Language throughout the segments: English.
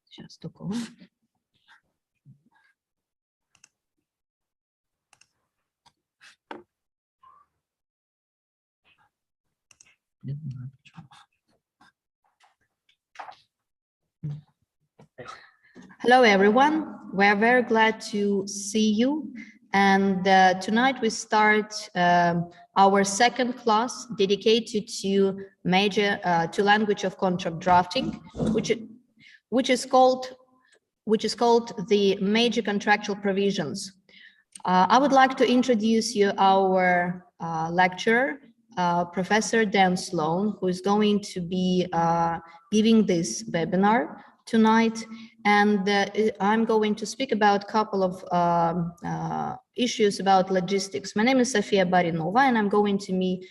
Сейчас только. Hello, everyone. We are very glad to see you. And tonight we start our second class dedicated to language of contract drafting, which is called the major contractual provisions. I would like to introduce you our lecturer, Professor Dэн Slоун, who is going to be giving this webinar tonight. And I'm going to speak about a couple of issues about logistics. My name is Sofia Barinova, and I'm going to be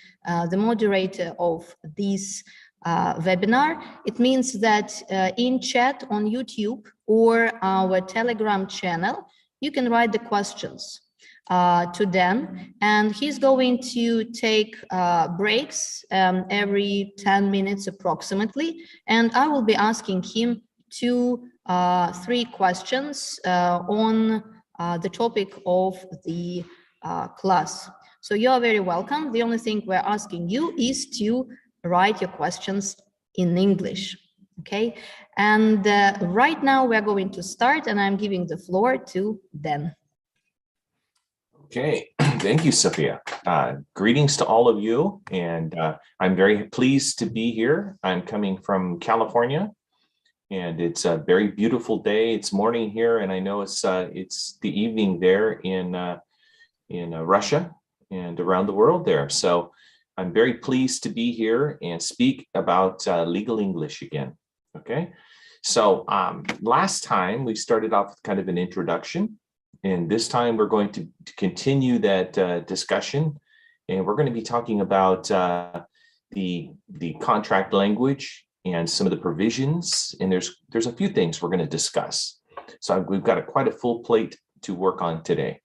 the moderator of this webinar. It means that in chat on YouTube or our Telegram channel, you can write the questions to Dan, and he's going to take breaks every 10 minutes approximately, and I will be asking him 3 questions on the topic of the class. So you are very welcome. The only thing we're asking you is to write your questions in English, okay? And right now we're going to start, and I'm giving the floor to Dan. Okay, thank you, Sophia. Greetings to all of you, and I'm very pleased to be here. I'm coming from California, and it's a very beautiful day. It's morning here, and I know it's the evening there in Russia and around the world there. So I'm very pleased to be here and speak about legal English again. Okay, so last time we started off with kind of an introduction, and this time we're going to continue that discussion, and we're going to be talking about the contract language and some of the provisions, and there's a few things we're going to discuss. So we've got quite a full plate to work on today.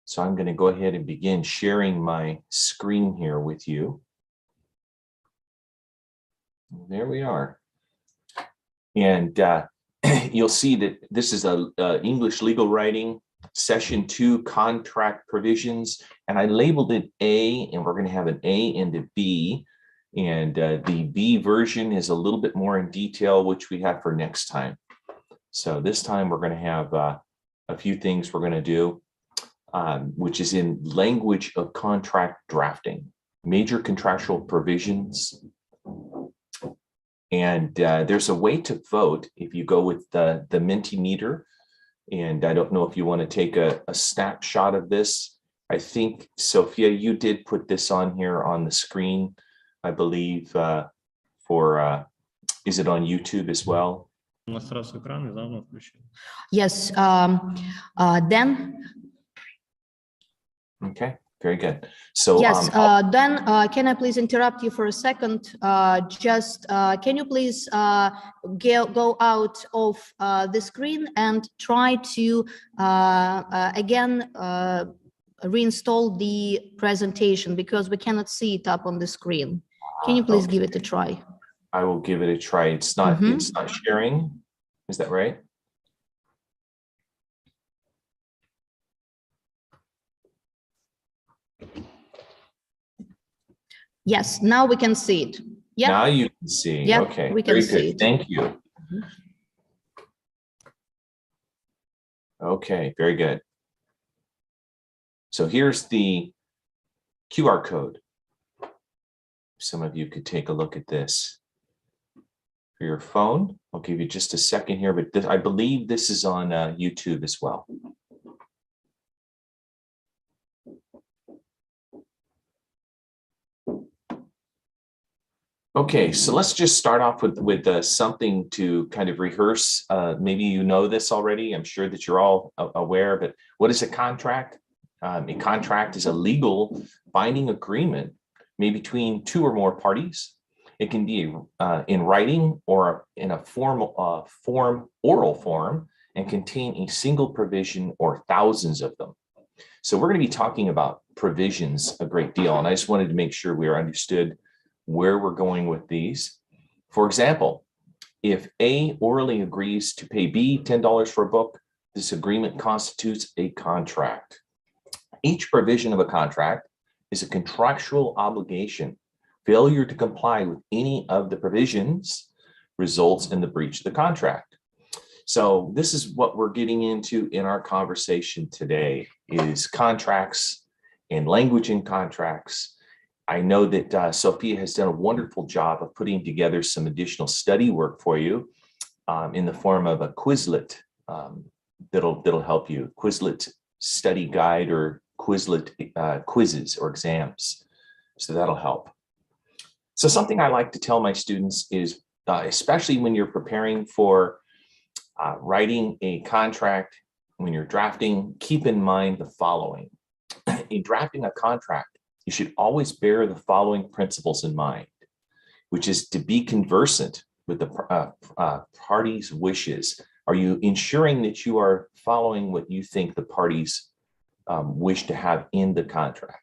So I'm going to go ahead and begin sharing my screen here with you. There we are. And you'll see that this is a English legal writing session 2 contract provisions, and I labeled it A, and we're going to have an A and a B. And the B version is a little bit more in detail, which we have for next time. So this time we're going to have a few things we're going to do, which is in language of contract drafting, major contractual provisions. And there's a way to vote if you go with the Mentimeter. And I don't know if you want to take a snapshot of this. I think, Sophia, you did put this on here on the screen, I believe, is it on YouTube as well? Yes, Dan. Okay, very good. So yes, Dan, can I please interrupt you for a second? Can you please go out of the screen and try to again reinstall the presentation, because we cannot see it up on the screen. Can you please give it a try? I will give it a try. It's not sharing. Is that right? Yes, now we can see it. Yeah. Now you can see. Yep, okay, we can very see good. it. Thank you. Okay, very good. So here's the QR code. Some of you could take a look at this for your phone. I'll give you just a second here, but I believe this is on YouTube as well. Okay, so let's just start off with something to kind of rehearse. Maybe you know this already. I'm sure that you're all aware, but what is a contract? A contract is a legal binding agreement made between 2 or more parties. It can be in writing or in a oral form, and contain a single provision or thousands of them. So we're going to be talking about provisions a great deal, and I just wanted to make sure we understood where we're going with these. For example, if A orally agrees to pay B $10 for a book, this agreement constitutes a contract. Each provision of a contract is a contractual obligation. Failure to comply with any of the provisions results in the breach of the contract. So this is what we're getting into in our conversation today, is contracts and language in contracts. I know that Sophia has done a wonderful job of putting together some additional study work for you in the form of a Quizlet that'll help you. Quizlet study guide or Quizlet quizzes or exams. So that'll help. So something I like to tell my students is, especially when you're preparing for writing a contract, when you're drafting, keep in mind the following. In drafting a contract, you should always bear the following principles in mind, which is to be conversant with the parties' wishes. Are you ensuring that you are following what you think the parties wish to have in the contract?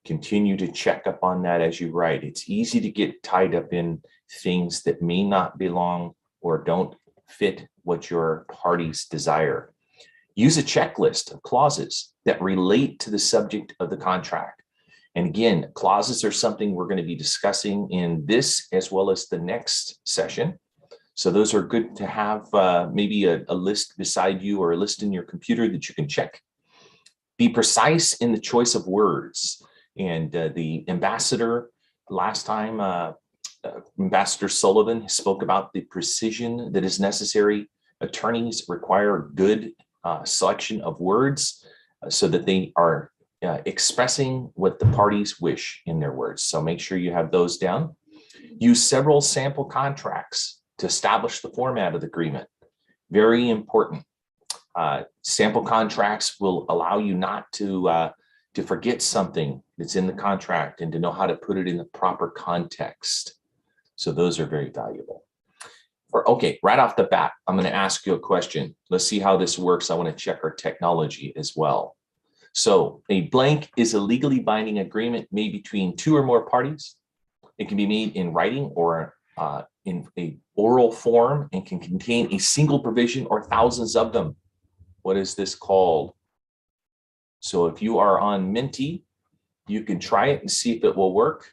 Continue to check up on that as you write. It's easy to get tied up in things that may not belong or don't fit what your parties desire. Use a checklist of clauses that relate to the subject of the contract. And again, clauses are something we're going to be discussing in this as well as the next session. So those are good to have, maybe a list beside you or a list in your computer that you can check. Be precise in the choice of words. And the ambassador, last time, Ambassador Sullivan spoke about the precision that is necessary. Attorneys require good selection of words so that they are expressing what the parties wish in their words. So make sure you have those down. Use several sample contracts to establish the format of the agreement. Very important. Sample contracts will allow you not to forget something that's in the contract and to know how to put it in the proper context. So those are very valuable. Okay, right off the bat, I'm going to ask you a question. Let's see how this works. I want to check our technology as well. So a blank is a legally binding agreement made between two or more parties. It can be made in writing or in a oral form and can contain a single provision or thousands of them. What is this called? So if you are on Menti, you can try it and see if it will work.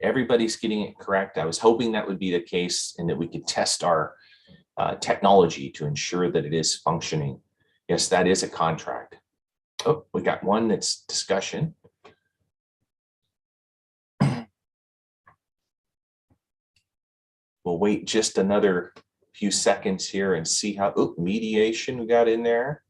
Everybody's getting it correct. I was hoping that would be the case and that we could test our technology to ensure that it is functioning. Yes, that is a contract. Oh, we got one that's discussion. We'll wait just another few seconds here and see how, oh, mediation we got in there.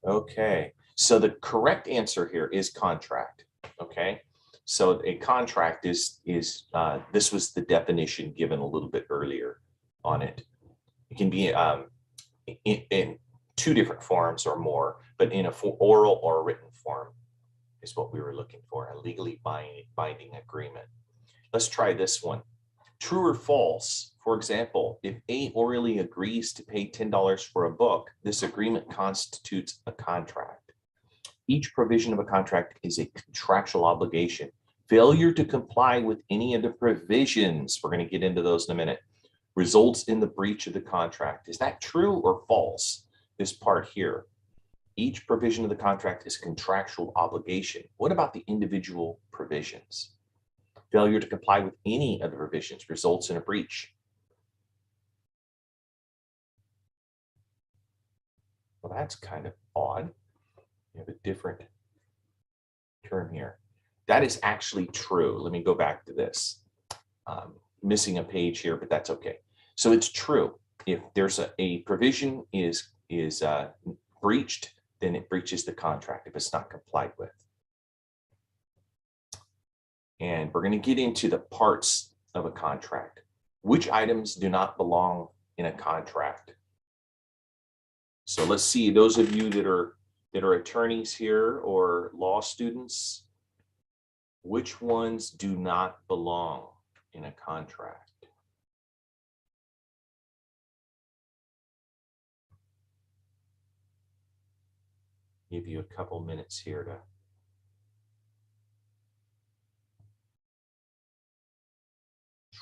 Okay, so the correct answer here is contract. Okay, so a contract is this was the definition given a little bit earlier on it. It can be in two different forms or more, but in a oral or written form is what we were looking for, a legally binding agreement. Let's try this one. True or false? For example, if A orally agrees to pay $10 for a book, this agreement constitutes a contract. Each provision of a contract is a contractual obligation. Failure to comply with any of the provisions, we're going to get into those in a minute, results in the breach of the contract. Is that true or false? This part here. Each provision of the contract is a contractual obligation. What about the individual provisions? Failure to comply with any of the provisions results in a breach. Well, that's kind of odd. You have a different term here. that is actually true. Let me go back to this. Missing a page here, but that's okay. So it's true. If there's a provision is breached, then it breaches the contract if it's not complied with. And we're going to get into the parts of a contract. Which items do not belong in a contract? So let's see, those of you that are attorneys here or law students, which ones do not belong in a contract? Give you a couple minutes here to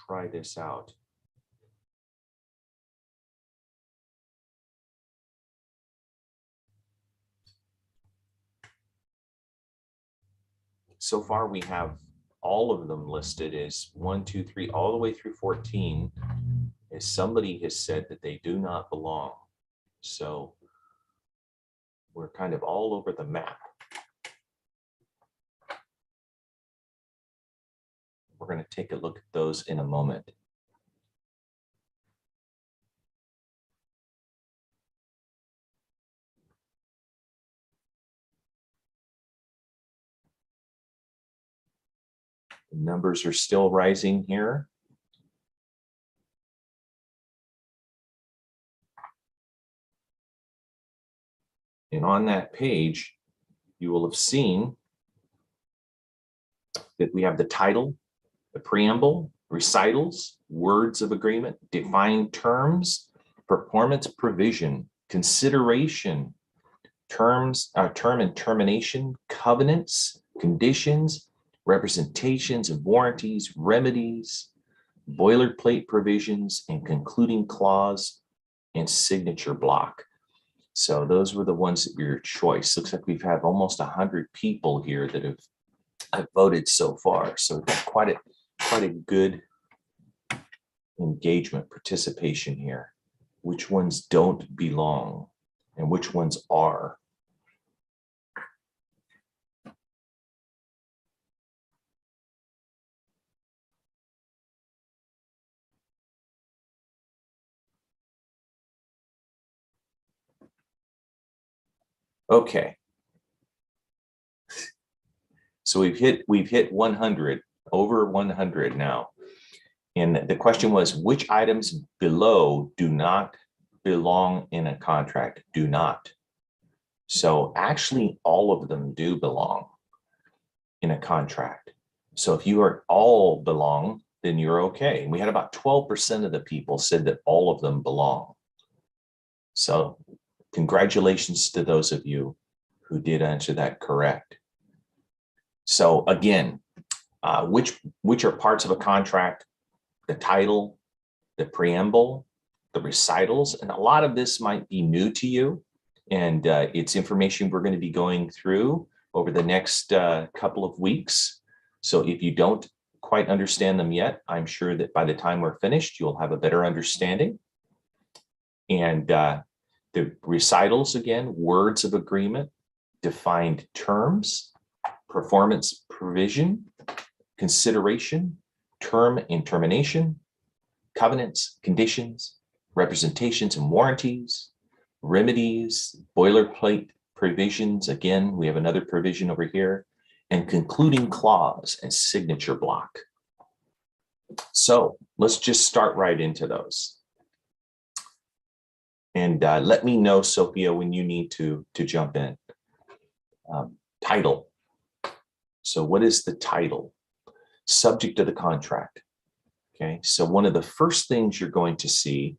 try this out. So far, we have all of them listed as 1, 2, 3, all the way through 14, as somebody has said that they do not belong. So we're kind of all over the map. We're going to take a look at those in a moment. The numbers are still rising here. And on that page, you will have seen that we have the title, the preamble, recitals, words of agreement, defined terms, performance provision, consideration, term and termination, covenants, conditions, representations and warranties, remedies, boilerplate provisions, and concluding clause and signature block. So those were the ones that were your choice. Looks like we've had almost 100 people here that have voted so far. So quite a good engagement, participation here. Which ones don't belong and which ones are? Okay. So we've hit 100, over 100 now. And the question was, which items below do not belong in a contract? Do not. So actually all of them do belong in a contract. So if you are all belong, then you're okay. And we had about 12% of the people said that all of them belong. So congratulations to those of you who did answer that correct. So again, which are parts of a contract? The title, the preamble, the recitals, and a lot of this might be new to you. And it's information we're going to be going through over the next couple of weeks. So if you don't quite understand them yet, I'm sure that by the time we're finished, you'll have a better understanding. And the recitals, again, words of agreement, defined terms, performance provision, consideration, term and termination, covenants, conditions, representations and warranties, remedies, boilerplate provisions. Again, we have another provision over here, and concluding clause and signature block. So let's just start right into those. And let me know, Sophia, when you need to jump in. Title. So what is the title? Subject of the contract. Okay, so one of the first things you're going to see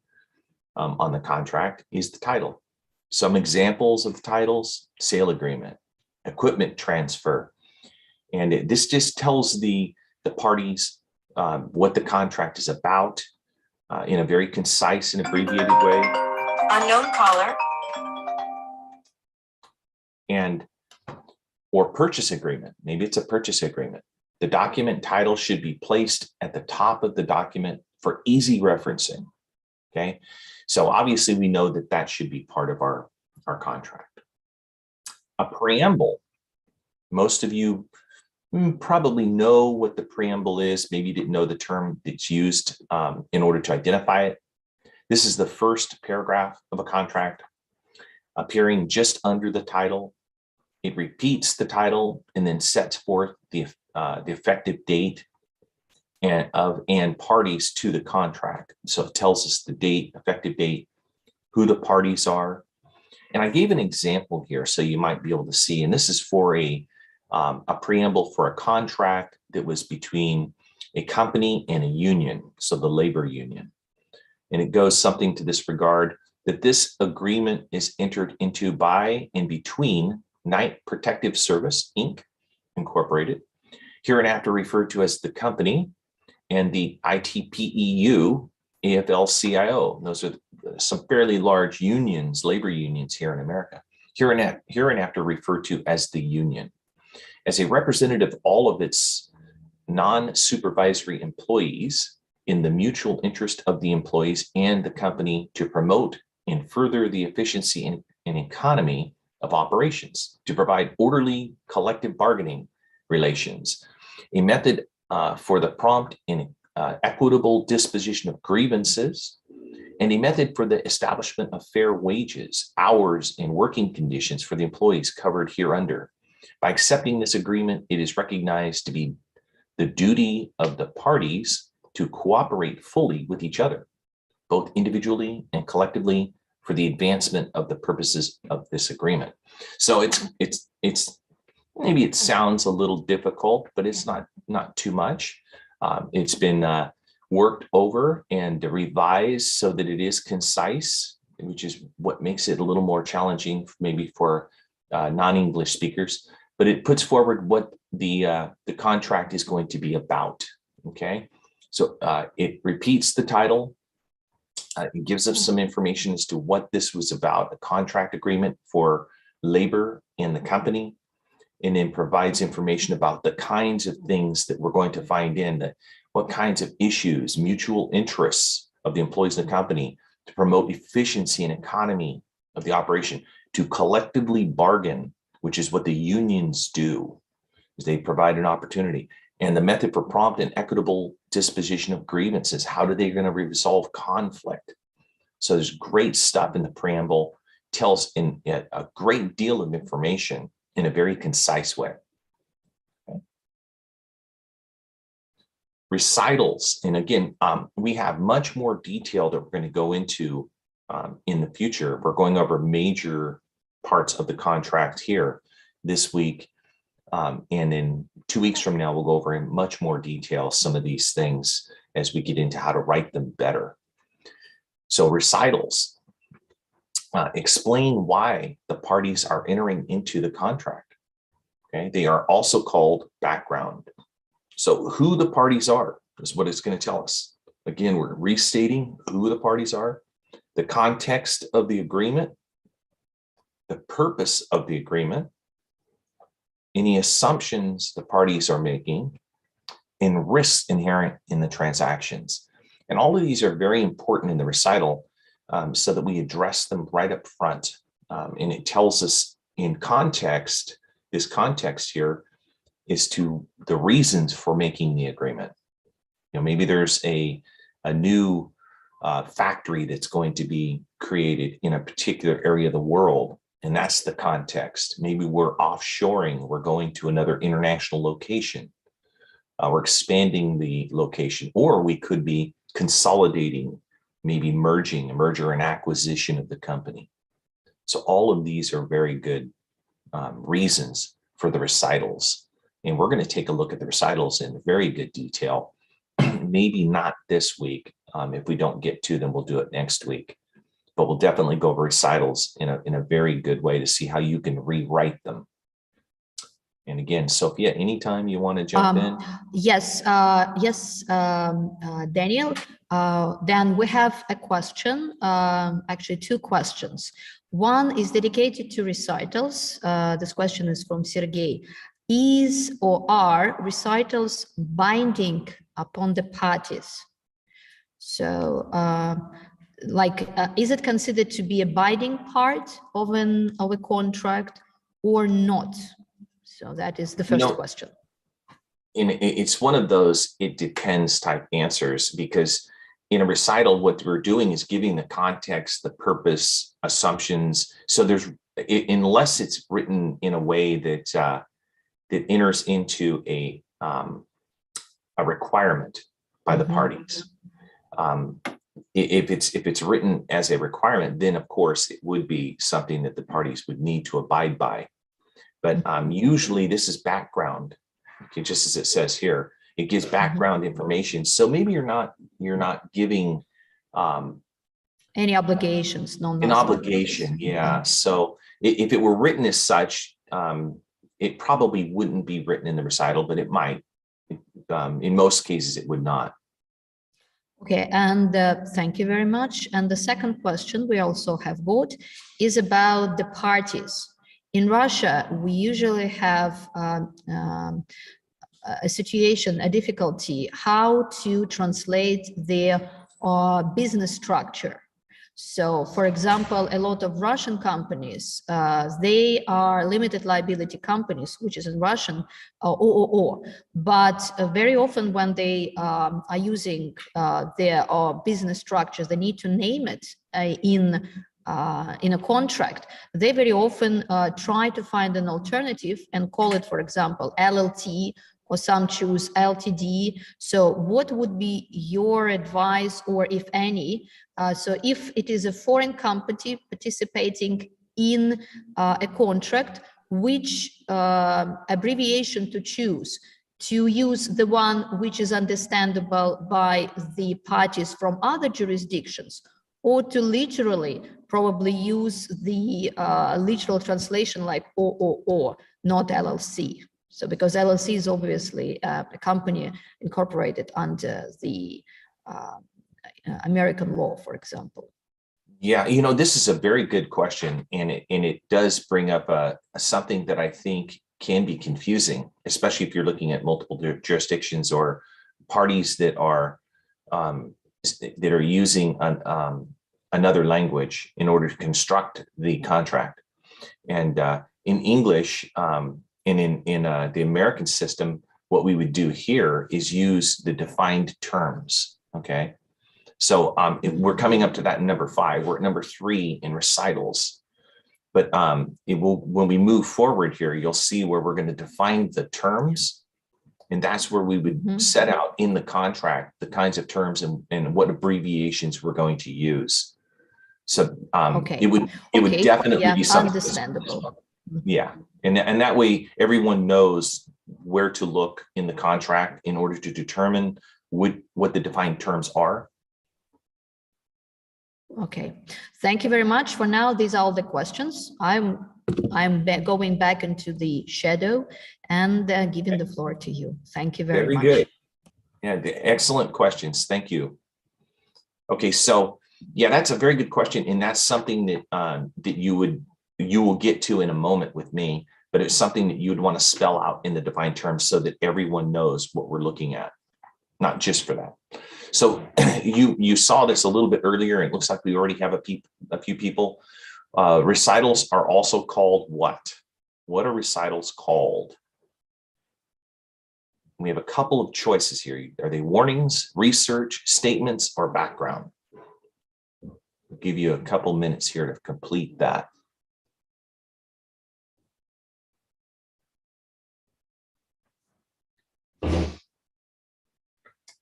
on the contract is the title. Some examples of titles: sale agreement, equipment transfer. And this just tells the parties what the contract is about in a very concise and abbreviated way. Unknown caller. And or purchase agreement. Maybe it's a purchase agreement. The document title should be placed at the top of the document for easy referencing. Okay, so obviously we know that that should be part of our contract. A preamble. Most of you probably know what the preamble is. Maybe you didn't know the term that's used in order to identify it. This is the first paragraph of a contract appearing just under the title. It repeats the title and then sets forth the effective date and parties to the contract. So it tells us the date, effective date, who the parties are. And I gave an example here so you might be able to see, and this is for a preamble for a contract that was between a company and a union, so the labor union. And it goes something to this regard, that this agreement is entered into by and between Knight Protective Service, Inc., Incorporated, hereinafter referred to as the company, and the ITPEU, AFL-CIO. Those are some fairly large unions, labor unions here in America, hereinafter referred to as the union, as a representative of all of its non-supervisory employees in the mutual interest of the employees and the company to promote and further the efficiency and economy of operations, to provide orderly collective bargaining relations, a method for the prompt and equitable disposition of grievances, and a method for the establishment of fair wages, hours, and working conditions for the employees covered hereunder. By accepting this agreement, it is recognized to be the duty of the parties to cooperate fully with each other, both individually and collectively, for the advancement of the purposes of this agreement. So it's maybe it sounds a little difficult, but it's not too much. It's been worked over and revised so that it is concise, which is what makes it a little more challenging maybe for non-English speakers, but it puts forward what the contract is going to be about, okay? So it repeats the title. It gives us some information as to what this was about, a contract agreement for labor in the company, and then provides information about the kinds of things that we're going to find in, that what kinds of issues, mutual interests of the employees in the company to promote efficiency and economy of the operation, to collectively bargain, which is what the unions do, is they provide an opportunity, and the method for prompt and equitable disposition of grievances. How do they going to resolve conflict? So there's great stuff in the preamble, tells in a great deal of information in a very concise way. Okay. Recitals, and again, we have much more detail that we're going to go into in the future. We're going over major parts of the contract here this week, and in 2 weeks from now, we'll go over in much more detail some of these things as we get into how to write them better. So recitals explain why the parties are entering into the contract. Okay, they are also called background. So who the parties are is what it's going to tell us. Again, we're restating who the parties are, the context of the agreement, the purpose of the agreement, any assumptions the parties are making, and risks inherent in the transactions. And all of these are very important in the recital so that we address them right up front. And it tells us in context, this context here is to the reasons for making the agreement. You know, maybe there's a new factory that's going to be created in a particular area of the world, and that's the context. Maybe we're offshoring, we're going to another international location. We're expanding the location, or we could be consolidating, maybe merging, a merger and acquisition of the company. So all of these are very good reasons for the recitals. And we're going to take a look at the recitals in very good detail. Maybe not this week. If we don't get to them, we'll do it next week. But we'll definitely go over recitals in a very good way to see how you can rewrite them. And again, Sophia, anytime you want to jump in. Yes, Daniel. Then we have a question, actually 2 questions. One is dedicated to recitals. This question is from Sergey. Is or are recitals binding upon the parties? So is it considered to be a binding part of a contract or not? So that is the first question. it's one of those it depends type answers, because in a recital, what we're doing is giving the context, the purpose, assumptions. So there's, unless it's written in a way that that enters into a requirement by the parties. If it's written as a requirement, then of course it would be something that the parties would need to abide by. But usually this is background, okay, just as it says here. It gives background information. So maybe you're not giving any obligations, an obligation. Yeah. So if it were written as such, it probably wouldn't be written in the recital, but it might. In most cases, it would not. Okay, and thank you very much. And the second question we also have got is about the parties. In Russia, we usually have a situation, a difficulty, how to translate their business structure. So, for example, a lot of Russian companies, they are limited liability companies, which is in Russian, OOO. But very often when they are using their business structures, they need to name it in a contract. They very often try to find an alternative and call it, for example, LLT, or some choose LTD. So what would be your advice, or if any? So if it is a foreign company participating in a contract, which abbreviation to choose? To use the one which is understandable by the parties from other jurisdictions, or to literally probably use the literal translation like OOO, not LLC. So because LLC is obviously a company incorporated under the American law, for example. Yeah, this is a very good question, and it does bring up something that I think can be confusing, especially if you're looking at multiple jurisdictions or parties that are using another language in order to construct the contract. And in English, and in the American system, what we would do here is use the defined terms, okay? So we're coming up to that in number 5. We're at number 3 in recitals. But when we move forward here, you'll see where we're going to define the terms. And that's where we would set out in the contract the kinds of terms and what abbreviations we're going to use. So it would definitely be something understandable. Yeah, and that way everyone knows where to look in the contract in order to determine what the defined terms are. Okay, thank you very much. For now, these are all the questions. I'm going back into the shadow and giving the floor to you. Thank you very much. Very good. Yeah, excellent questions. Thank you. Okay, so yeah, that's a very good question, and that's something that you will get to in a moment with me, but it's something that you would want to spell out in the defined terms so that everyone knows what we're looking at, not just for that. So you saw this a little bit earlier, and it looks like we already have a few people. Recitals are also called what? What are recitals called? We have a couple of choices here. Are they warnings, research, statements, or background? I'll give you a couple minutes here to complete that.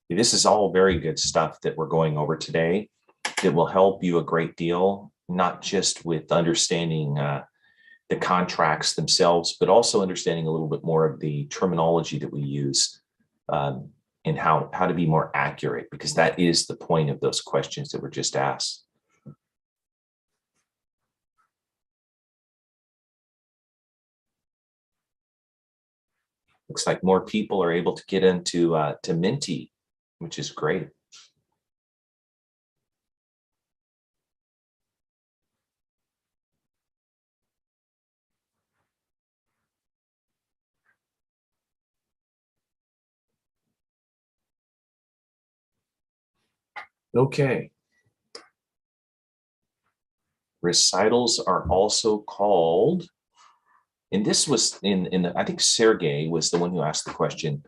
This is all very good stuff that we're going over today that will help you a great deal, not just with understanding the contracts themselves, but also understanding a little bit more of the terminology that we use and how to be more accurate, because that is the point of those questions that were just asked. Looks like more people are able to get into to Minty, which is great. Okay. Recitals are also called, and this was in I think Sergey was the one who asked the question.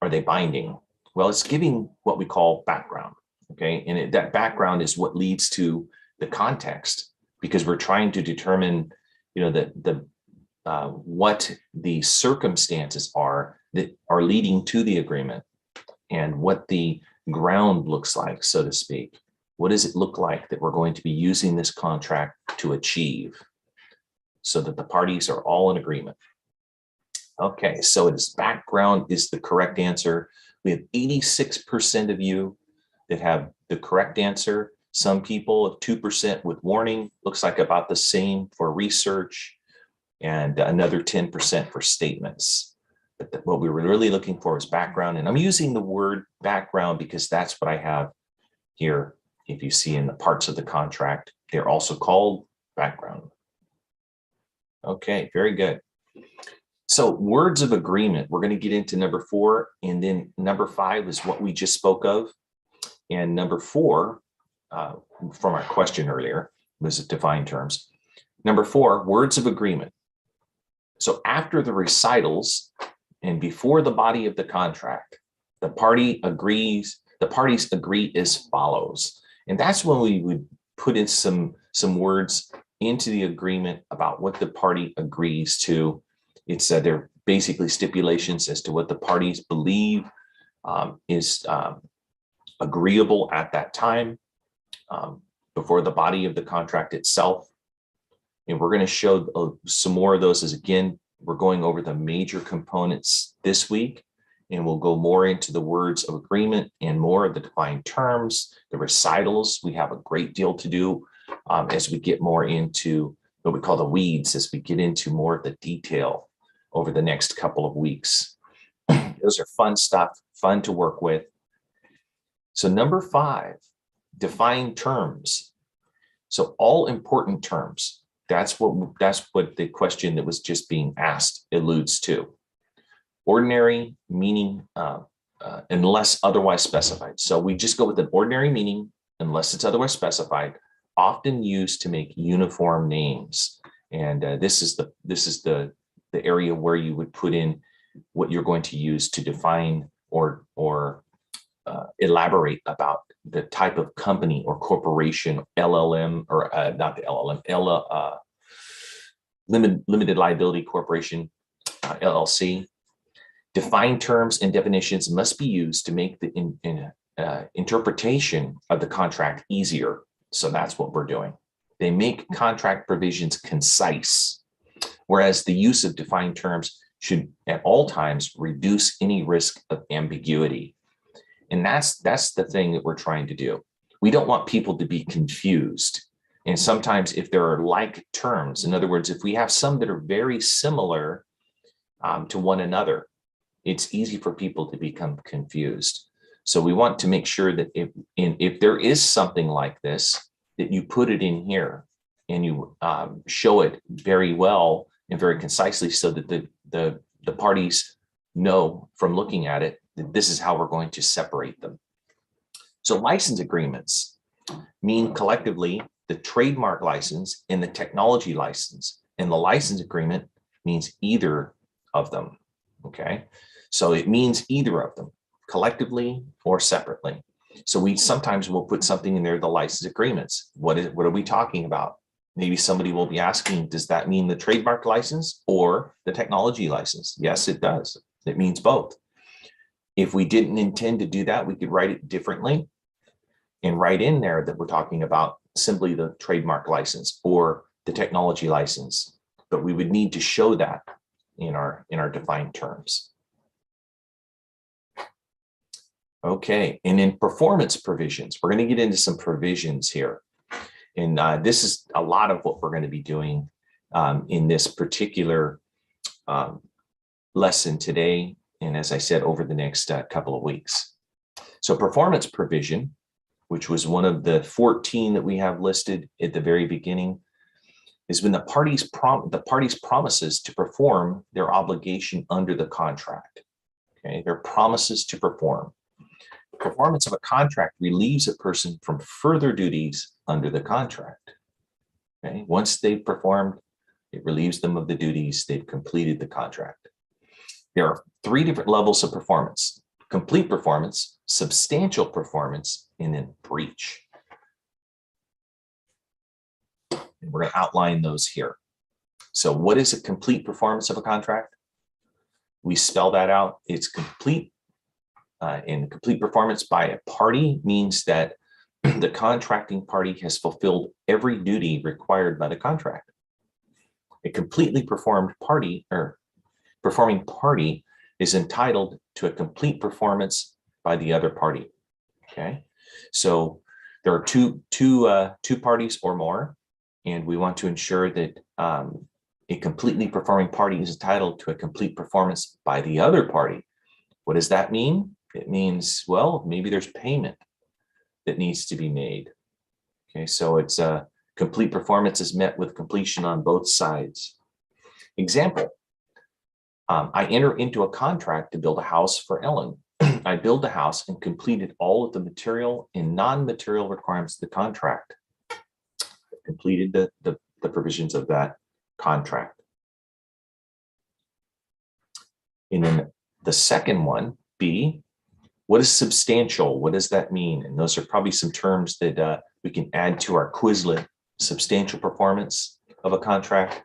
are they binding? Well, it's giving what we call background, okay? And that background is what leads to the context, because we're trying to determine, what the circumstances are that are leading to the agreement and what the ground looks like, so to speak. What does it look like that we're going to be using this contract to achieve so that the parties are all in agreement? Okay, so it is background is the correct answer. We have 86% of you that have the correct answer. Some people have 2% with warning, looks like about the same for research, and another 10% for statements. But what we were really looking for is background. And I'm using the word background because that's what I have here. If you see in the parts of the contract, they're also called background. Okay, very good. So words of agreement, we're going to get into number 4, and then number 5 is what we just spoke of. And number 4, from our question earlier, was defined terms. Number 4, words of agreement. So after the recitals and before the body of the contract, the parties agree as follows. And that's when we would put in some words into the agreement about what the party agrees to. It's they're basically stipulations as to what the parties believe is agreeable at that time before the body of the contract itself. And we're going to show some more of those, as again, we're going over the major components this week, and we'll go more into the words of agreement and more of the defined terms, the recitals. We have a great deal to do as we get more into what we call the weeds, as we get into more of the detail over the next couple of weeks. Those are fun stuff, fun to work with. So number 5, define terms. So all important terms. That's what the question that was just being asked alludes to. Ordinary meaning, unless otherwise specified. So we just go with an ordinary meaning unless it's otherwise specified, often used to make uniform names. And this is the area where you would put in what you're going to use to define or elaborate about the type of company or corporation, LLM, or not the LLM, limited liability corporation, LLC. Defined terms and definitions must be used to make the interpretation of the contract easier. So that's what we're doing. They make contract provisions concise, whereas the use of defined terms should at all times reduce any risk of ambiguity. And that's the thing that we're trying to do. We don't want people to be confused. And sometimes if there are like terms, in other words, if we have some that are very similar to one another, it's easy for people to become confused. So we want to make sure that if there is something like this, that you put it in here and you show it very well and very concisely, so that the parties know from looking at it that this is how we're going to separate them. So license agreements mean collectively the trademark license and the technology license, and the license agreement means either of them. Okay, so it means either of them, collectively or separately. So we sometimes will put something in there, the license agreements. What are we talking about? Maybe somebody will be asking, does that mean the trademark license or the technology license? Yes, it does. It means both. If we didn't intend to do that, we could write it differently and write in there that we're talking about simply the trademark license or the technology license, but we would need to show that in our defined terms. Okay, and in performance provisions, we're going to get into some provisions here. And this is a lot of what we're going to be doing in this particular lesson today. And as I said, over the next couple of weeks. So performance provision, which was one of the 14 that we have listed at the very beginning, is when the parties promises to perform their obligation under the contract. Okay, their promises to perform. Performance of a contract relieves a person from further duties under the contract. Okay, once they've performed, it relieves them of the duties, they've completed the contract. There are 3 different levels of performance. complete performance, substantial performance, and then breach. And we're going to outline those here. So what is a complete performance of a contract? We spell that out. It's complete, and complete performance by a party means that the contracting party has fulfilled every duty required by the contract. A completely performed party or performing party is entitled to a complete performance by the other party. Okay, so there are two parties or more, and we want to ensure that a completely performing party is entitled to a complete performance by the other party. What does that mean? It means, well, maybe there's payment that needs to be made. Okay, so it's a complete performance is met with completion on both sides. Example, I enter into a contract to build a house for Ellen. I build the house and completed all of the material and non-material requirements of the contract. Completed the provisions of that contract. And then the second one, B, what is substantial? What does that mean? And those are probably some terms that we can add to our Quizlet. Substantial performance of a contract.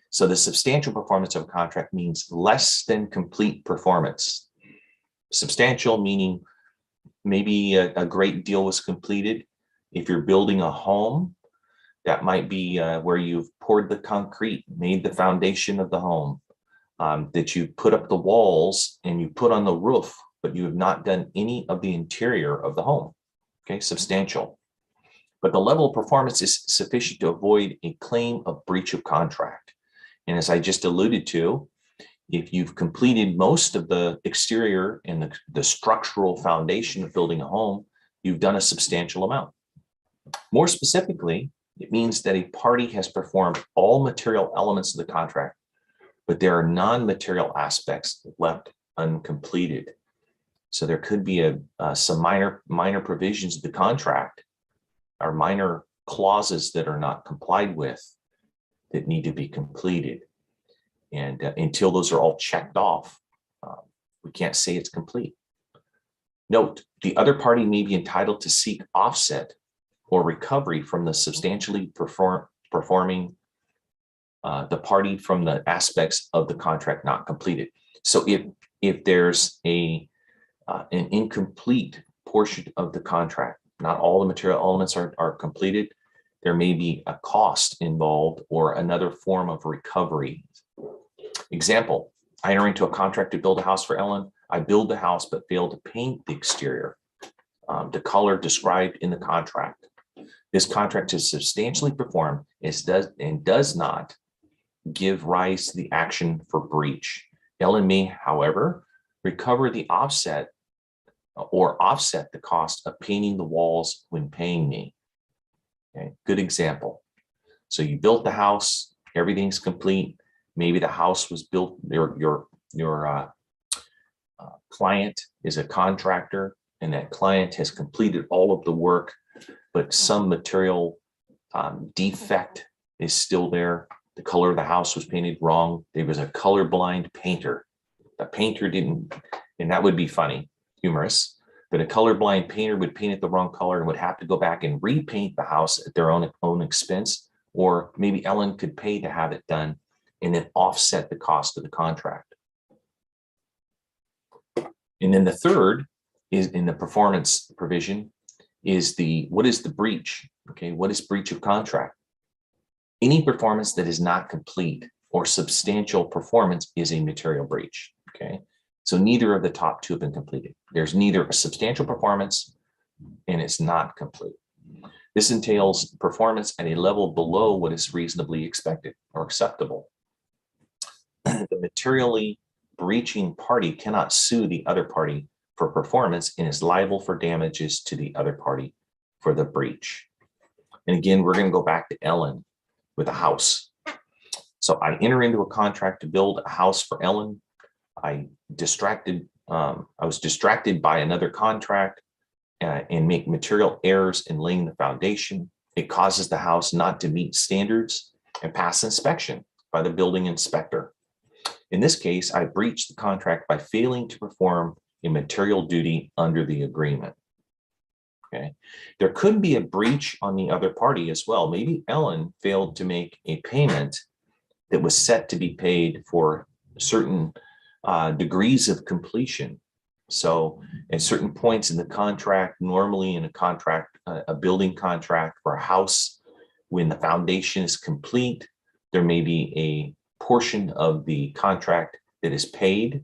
So the substantial performance of a contract means less than complete performance. Substantial meaning maybe a great deal was completed. If you're building a home, that might be where you've poured the concrete, made the foundation of the home, that you put up the walls and you put on the roof, but you have not done any of the interior of the home. Okay, substantial. But the level of performance is sufficient to avoid a claim of breach of contract. And as I just alluded to, if you've completed most of the exterior and the structural foundation of building a home, you've done a substantial amount. More specifically, it means that a party has performed all material elements of the contract, but there are non-material aspects left uncompleted. So there could be some minor provisions of the contract or minor clauses that are not complied with that need to be completed. And until those are all checked off, we can't say it's complete. Note, the other party may be entitled to seek offset or recovery from the substantially performing the party from the aspects of the contract not completed. So if there's an incomplete portion of the contract, not all the material elements are completed, there may be a cost involved or another form of recovery. Example, I enter into a contract to build a house for Ellen. I build the house but fail to paint the exterior, the color described in the contract. This contract is substantially performed and does not give rise to the action for breach. Ellen may, however, recover the offset the cost of painting the walls when paying me. Okay, good example. So you built the house, everything's complete. Maybe the house was built, your client is a contractor and that client has completed all of the work, but some material defect is still there. The color of the house was painted wrong. There was a colorblind painter. The painter didn't, and that would be funny, humorous, but a colorblind painter would paint it the wrong color and would have to go back and repaint the house at their own expense, or maybe Ellen could pay to have it done and then offset the cost of the contract. And then the third is in the performance provision is what is the breach? Okay, what is breach of contract? Any performance that is not complete or substantial performance is a material breach. Okay, so neither of the top two have been completed. There's neither a substantial performance and it's not complete. This entails performance at a level below what is reasonably expected or acceptable. The materially breaching party cannot sue the other party for performance and is liable for damages to the other party for the breach. And again, we're going to go back to Ellen with a house. So I enter into a contract to build a house for Ellen. I was distracted by another contract and make material errors in laying the foundation. It causes the house not to meet standards and pass inspection by the building inspector. In this case, I breached the contract by failing to perform a material duty under the agreement. Okay, there could be a breach on the other party as well. Maybe Ellen failed to make a payment that was set to be paid for certain degrees of completion. So at certain points in the contract, normally in a contract, a building contract for a house, when the foundation is complete, there may be a portion of the contract that is paid,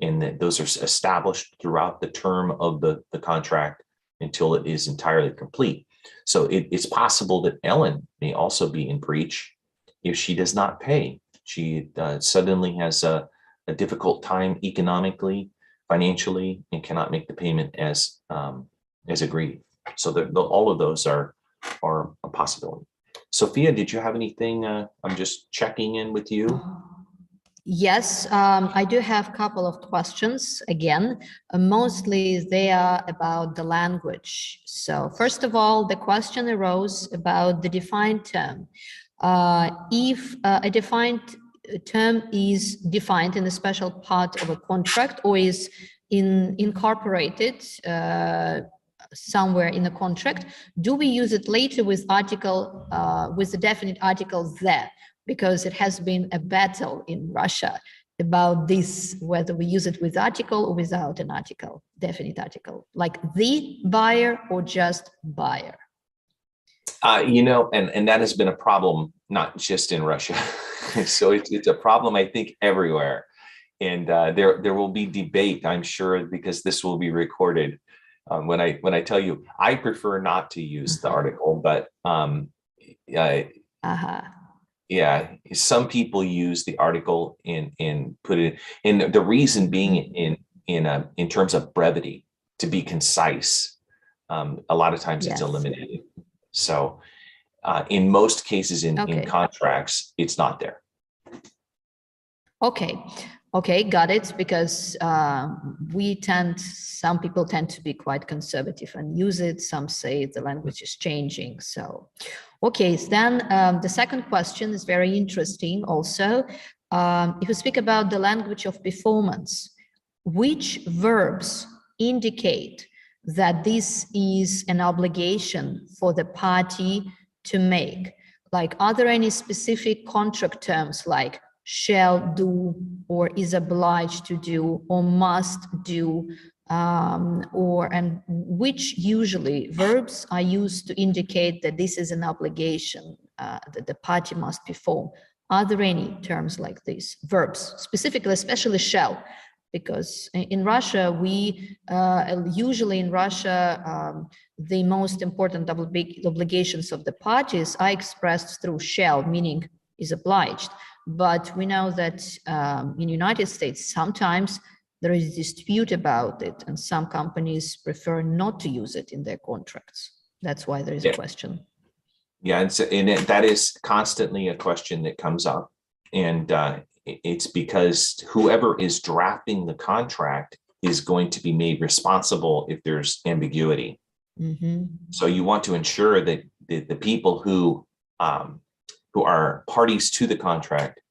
and that those are established throughout the term of the contract until it is entirely complete. So it's possible that Ellen may also be in breach if she does not pay. She suddenly has a difficult time economically, financially, and cannot make the payment as agreed. So all of those are a possibility. Sophia, did you have anything? I'm just checking in with you. Yes, I do have a couple of questions again. Mostly they are about the language. So first of all, the question arose about the defined term. If a defined term is defined in a special part of a contract or is incorporated somewhere in the contract, do we use it later with article, with the definite article there? Because it has been a battle in Russia about this, whether we use it with article or without an article, definite article, like the buyer or just buyer. You know, and that has been a problem, not just in Russia. So it's a problem, I think, everywhere. And there will be debate, I'm sure, because this will be recorded. When I tell you, I prefer not to use the article, but yeah, some people use the article and put it in. The reason being in terms of brevity, to be concise. A lot of times it's eliminated. So in most cases in contracts, it's not there. Okay, got it. Because some people tend to be quite conservative and use it. Some say the language is changing. So, okay, so then the second question is very interesting also. If we speak about the language of performance, which verbs indicate that this is an obligation for the party to make? Like, are there any specific contract terms like shall do, or is obliged to do, or must do, and which usually verbs are used to indicate that this is an obligation that the party must perform? Are there any terms like these, verbs, specifically, especially shall? Because in Russia, we usually in Russia, the most important obligations of the parties are expressed through shall, meaning is obliged. But we know that in the United States, sometimes there is a dispute about it, and some companies prefer not to use it in their contracts. That's why there is a question. Yeah, and that is constantly a question that comes up. And it's because whoever is drafting the contract is going to be made responsible if there's ambiguity. So you want to ensure that the people who are parties to the contract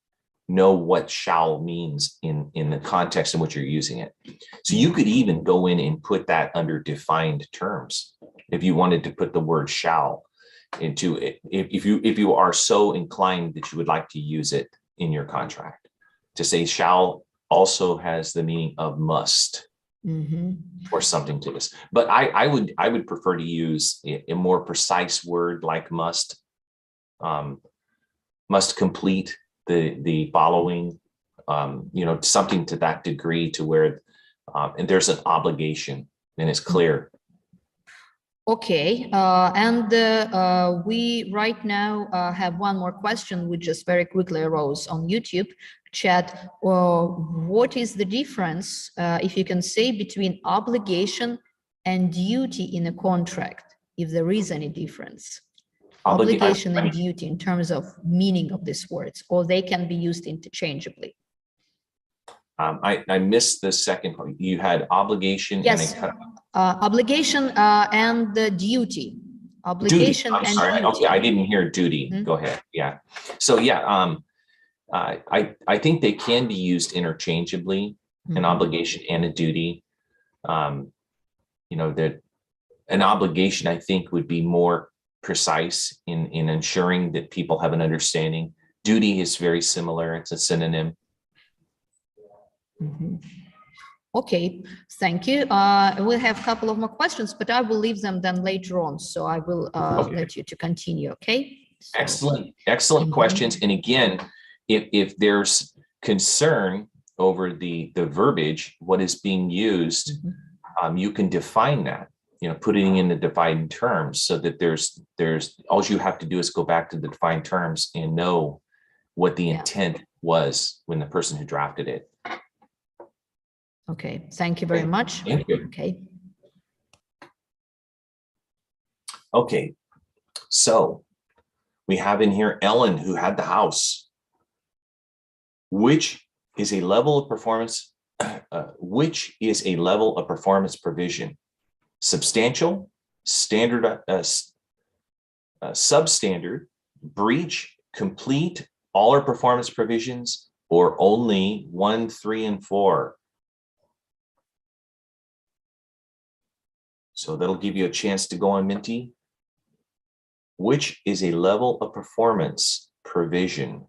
know what shall means in the context in which you're using it. So you could even go in and put that under defined terms if you wanted to put the word shall into it, if you are so inclined that you would like to use it in your contract. To say shall also has the meaning of must or something to this. But I would prefer to use a more precise word like must complete the following, something to that degree, to where and there's an obligation and it's clear. Okay, and we right now have one more question which just very quickly arose on YouTube chat. What is the difference, if you can say, between obligation and duty in a contract, if there is any difference? Obligation and duty in terms of meaning of these words, or they can be used interchangeably. I missed the second part. You had obligation. Yes, obligation and the duty. Obligation duty. I'm and sorry. duty. Okay, I didn't hear duty. Go ahead. Yeah. So yeah, I think they can be used interchangeably, an obligation and a duty. You know, that an obligation, I think, would be more precise in ensuring that people have an understanding. Duty is very similar. It's a synonym. Okay, thank you. We'll have a couple of more questions, but I will leave them then later on. So I will let you to continue, okay? So, Excellent questions. And again, if there's concern over the verbiage, what is being used, you can define that, you know, putting in the defined terms so that there's all you have to do is go back to the defined terms and know what the intent was when the person who drafted it. Okay, thank you very much. Thank you. Okay, so we have in here Ellen, who had the house. Which is a level of performance? Which is a level of performance provision? Substantial, standard, substandard, breach, complete, all our performance provisions, or only 1, 3, and 4? So that'll give you a chance to go on Minty. Which is a level of performance provision?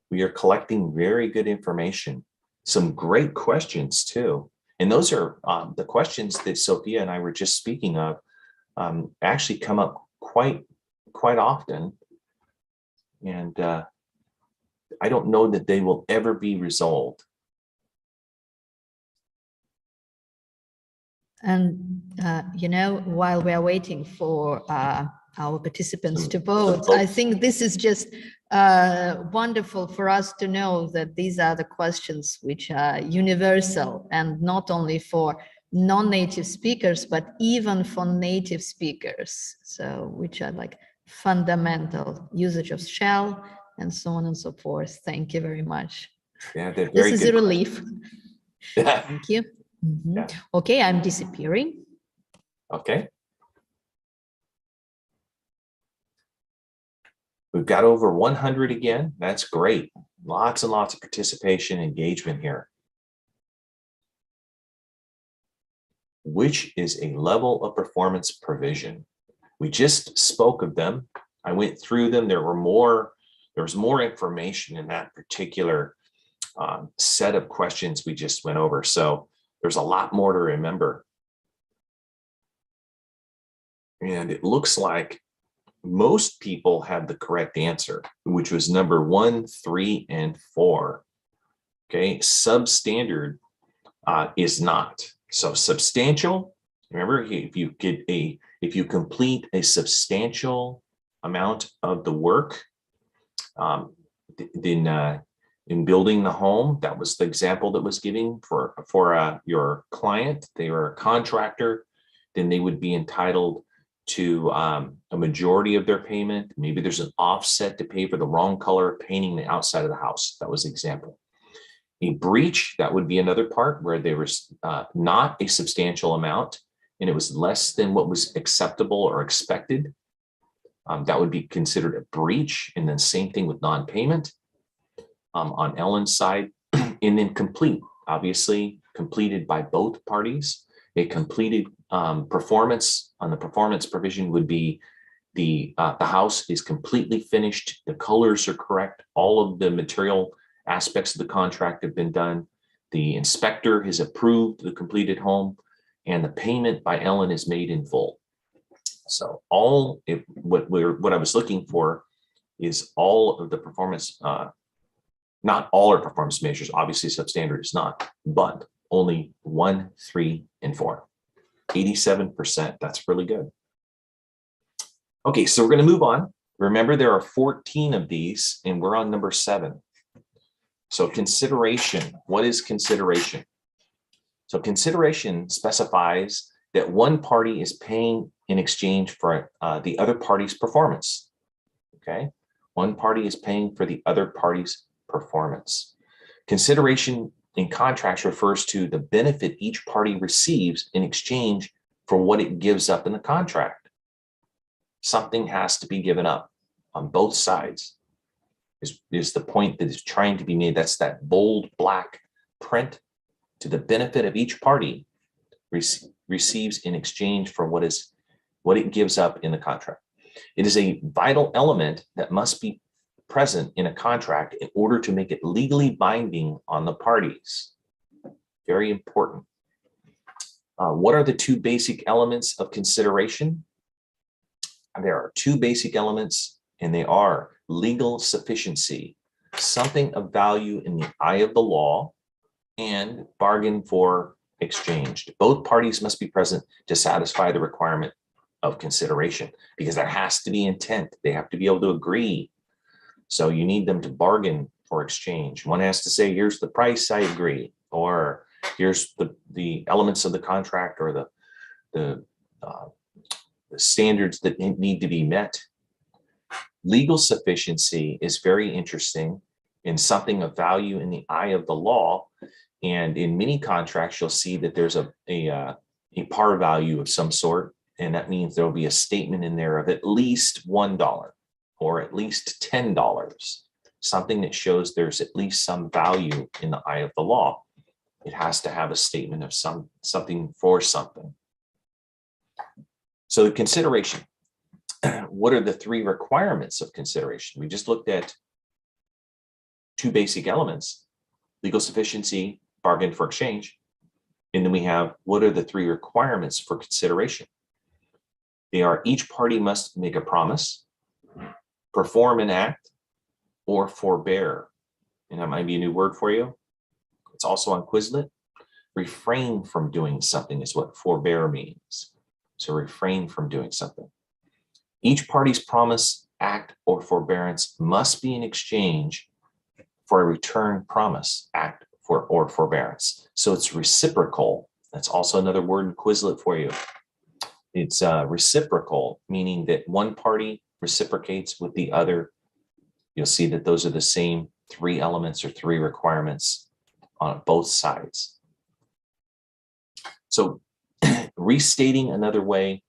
We are collecting very good information, some great questions too. And those are the questions that Sophia and I were just speaking of, actually come up quite often. And I don't know that they will ever be resolved. And, you know, while we are waiting for our participants to vote, I think this is just wonderful for us to know that these are the questions which are universal and not only for non-native speakers, but even for native speakers. So which are like fundamental usage of shall and so on and so forth. Thank you very much. Yeah, they're This very is good a relief. Thank you. Yeah. Okay, I'm disappearing. Okay. We've got over 100 again. That's great. Lots and lots of participation, engagement here. Which is a level of performance provision? We just spoke of them. I went through them. There was more information in that particular set of questions we just went over. So there's a lot more to remember. And it looks like most people had the correct answer, which was number 1, 3, and 4. Okay, substandard is not. So substantial, remember, if you complete a substantial amount of the work, then in building the home, that was the example that was given for your client. They were a contractor, then they would be entitled to a majority of their payment. Maybe there's an offset to pay for the wrong color of painting the outside of the house. That was the example. A breach, that would be another part where there was not a substantial amount and it was less than what was acceptable or expected. That would be considered a breach. And then same thing with non-payment on Ellen's side. And then complete, obviously completed by both parties. A completed performance on the performance provision would be the house is completely finished. The colors are correct. All of the material aspects of the contract have been done. The inspector has approved the completed home and the payment by Ellen is made in full. So what I was looking for is all of the performance, not all our performance measures, obviously substandard is not, but only 1, 3, and 4. 87%, that's really good. Okay, so we're going to move on. Remember, there are 14 of these and we're on number 7. So consideration, what is consideration? So consideration specifies that one party is paying in exchange for the other party's performance. Okay, one party is paying for the other party's performance. Consideration in contracts refers to the benefit each party receives in exchange for what it gives up in the contract. Something has to be given up on both sides is the point that is trying to be made. That's that bold black print to the benefit of each party receives in exchange for what it gives up in the contract. It is a vital element that must be present in a contract in order to make it legally binding on the parties. Very important. What are the two basic elements of consideration? There are two basic elements, and they are legal sufficiency, something of value in the eye of the law, and bargain for exchanged. Both parties must be present to satisfy the requirement of consideration, because there has to be intent. They have to be able to agree. So you need them to bargain for exchange. One has to say, here's the price, I agree, or here's the elements of the contract, or the standards that need to be met. Legal sufficiency is very interesting and something of value in the eye of the law. And in many contracts, you'll see that there's a par value of some sort. And that means there'll be a statement in there of at least $1 or at least $10, something that shows there's at least some value in the eye of the law. It has to have a statement of something for something. So the consideration, what are the three requirements of consideration? We just looked at two basic elements: legal sufficiency, bargain for exchange. And then we have, what are the three requirements for consideration? They are, each party must make a promise, perform an act, or forbear. And that might be a new word for you. It's also on Quizlet. Refrain from doing something is what forbear means. So refrain from doing something. Each party's promise, act, or forbearance must be in exchange for a return promise, act, or forbearance. So it's reciprocal. That's also another word in Quizlet for you. It's reciprocal, meaning that one party reciprocates with the other. You'll see that those are the same three elements or three requirements on both sides. So restating another way,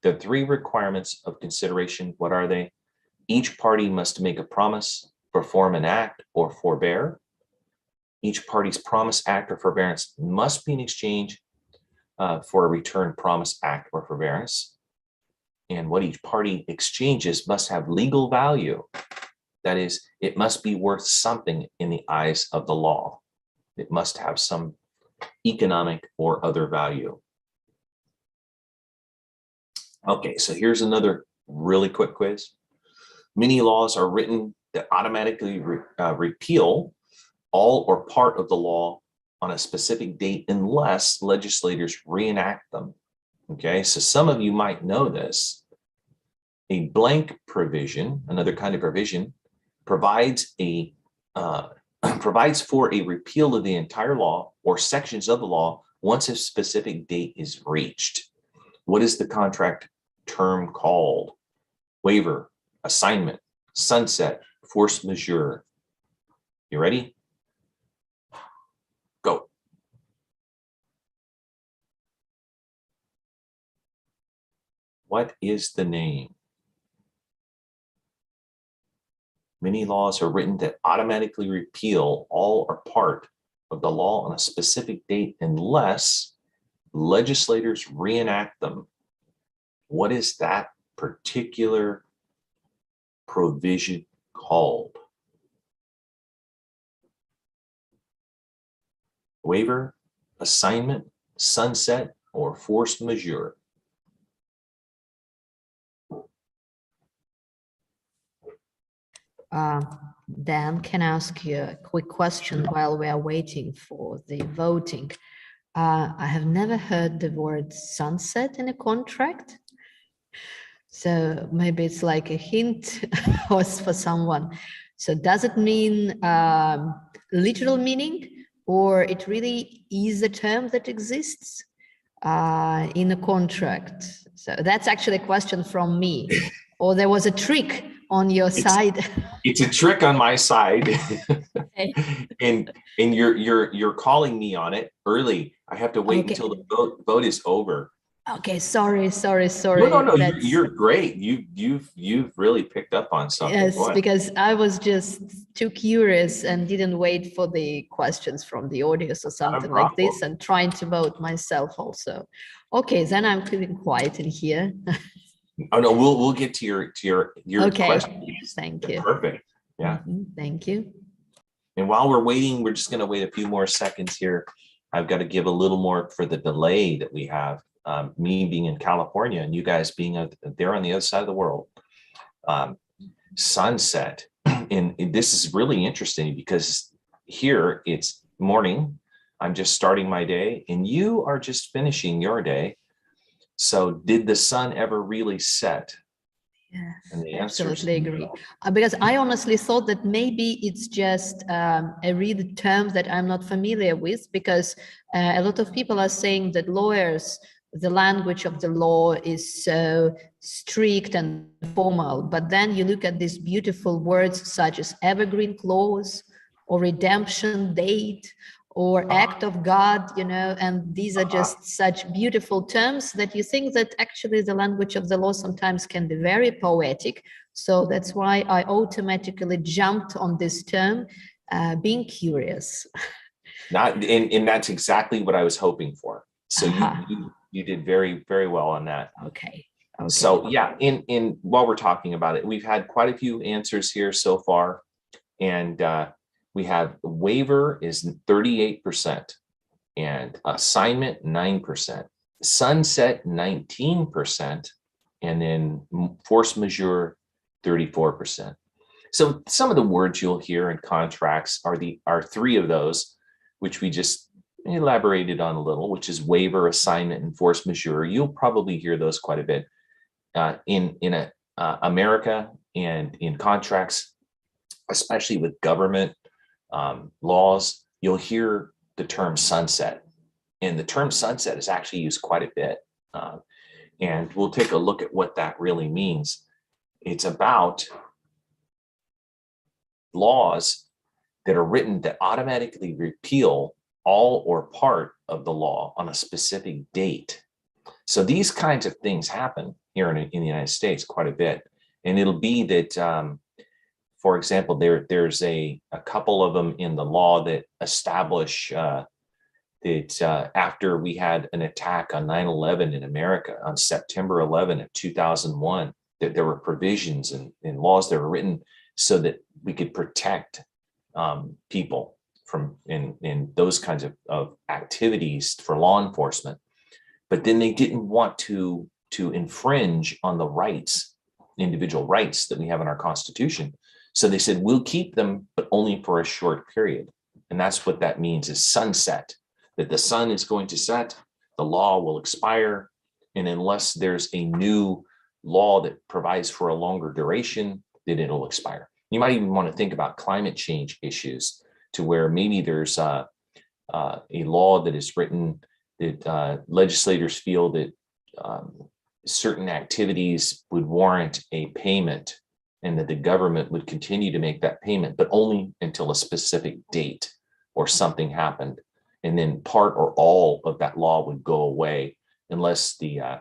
the three requirements of consideration, what are they? Each party must make a promise, perform an act, or forbear. Each party's promise, act, or forbearance must be in exchange for a return promise, act, or forbearance. And what each party exchanges must have legal value. That is, it must be worth something in the eyes of the law. It must have some economic or other value. Okay, so here's another really quick quiz. Many laws are written that automatically repeal all or part of the law on a specific date unless legislators reenact them. Okay, so some of you might know this. A blank provision, another kind of provision, provides for a repeal of the entire law or sections of the law once a specific date is reached. What is the contract term called? Waiver, assignment, sunset, force majeure. You ready? Go. What is the name? Many laws are written that automatically repeal all or part of the law on a specific date unless legislators reenact them. What is that particular provision called? Waiver, assignment, sunset, or force majeure? Dan, can I ask you a quick question while we are waiting for the voting? I have never heard the word sunset in a contract. So maybe it's like a hint for someone. So does it mean literal meaning, or it really is a term that exists in a contract? So that's actually a question from me. Or there was a trick on your side. It's a trick on my side. Okay. and you're calling me on it early. I have to wait until the vote is over. Okay, sorry. No. You're great. You've really picked up on something. Yes, because I was just too curious and didn't wait for the questions from the audience or something like this, and trying to vote myself also. Okay, then I'm keeping quiet in here. Oh no, we'll get to your okay. question. Thank you. Perfect. Yeah. Thank you. And while we're waiting, we're just going to wait a few more seconds here. I've got to give a little more for the delay that we have. Me being in California and you guys being there on the other side of the world. Sunset. And this is really interesting because here it's morning. I'm just starting my day and you are just finishing your day. So did the sun ever really set? Yes, and the absolutely agree. Because I honestly thought that maybe it's just a real term that I'm not familiar with, because a lot of people are saying that lawyers, the language of the law is so strict and formal, but then you look at these beautiful words such as evergreen clause or redemption date or act of God, you know, and these are just such beautiful terms that you think that actually the language of the law sometimes can be very poetic. So that's why I automatically jumped on this term, being curious. And that's exactly what I was hoping for. So you did very, very well on that. Okay. So yeah, while we're talking about it, we've had quite a few answers here so far, and we have waiver is 38%, and assignment 9%, sunset 19%, and then force majeure 34%. So some of the words you'll hear in contracts are three of those, which we just elaborated on a little, which is waiver, assignment, and force majeure. You'll probably hear those quite a bit in America, and in contracts, especially with government laws. You'll hear the term sunset, and the term sunset is actually used quite a bit. And we'll take a look at what that really means. It's about laws that are written that automatically repeal all or part of the law on a specific date. So these kinds of things happen here in the United States quite a bit. And it'll be that, for example, there's a couple of them in the law that establish that after we had an attack on 9/11 in America on September 11 of 2001, that there were provisions and laws that were written so that we could protect people from in those kinds of activities for law enforcement. But then they didn't want to infringe on the rights, individual rights that we have in our Constitution. So they said, we'll keep them, but only for a short period. And that's what that means, is sunset, that the sun is going to set, the law will expire. And unless there's a new law that provides for a longer duration, then it'll expire. You might even want to think about climate change issues, to where maybe there's a law that is written that legislators feel that certain activities would warrant a payment, and that the government would continue to make that payment, but only until a specific date or something happened. And then part or all of that law would go away unless the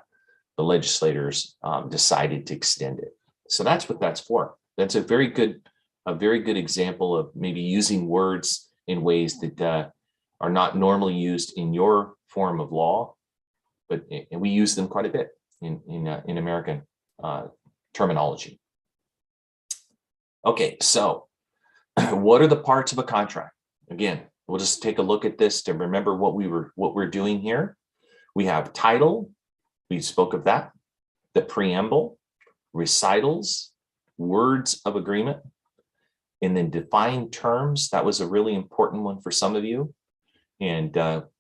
legislators decided to extend it. So that's what that's for. That's a very good example of maybe using words in ways that are not normally used in your form of law, but we use them quite a bit in American terminology. Okay, so what are the parts of a contract? Again, we'll just take a look at this to remember what we're doing here. We have title, we spoke of that, the preamble, recitals, words of agreement, and then defined terms. That was a really important one for some of you. And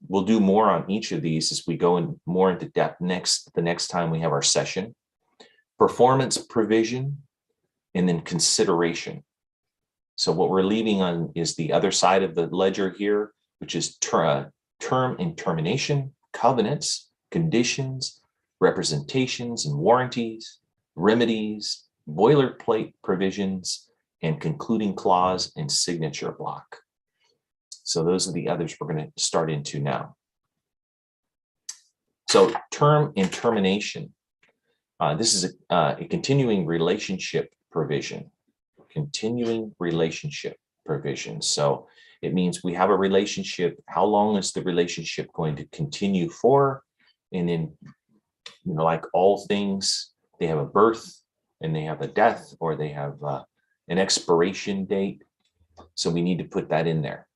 we'll do more on each of these as we go more into depth the next time we have our session. Performance provision, and then consideration. So what we're leaving on is the other side of the ledger here, which is term and termination, covenants, conditions, representations and warranties, remedies, boilerplate provisions, and concluding clause and signature block. So those are the others we're going to start into now. So term and termination. This is a continuing relationship provision. Continuing relationship provision. So it means we have a relationship. How long is the relationship going to continue for? And then, you know, like all things, they have a birth and they have a death, or they have an expiration date. So we need to put that in there.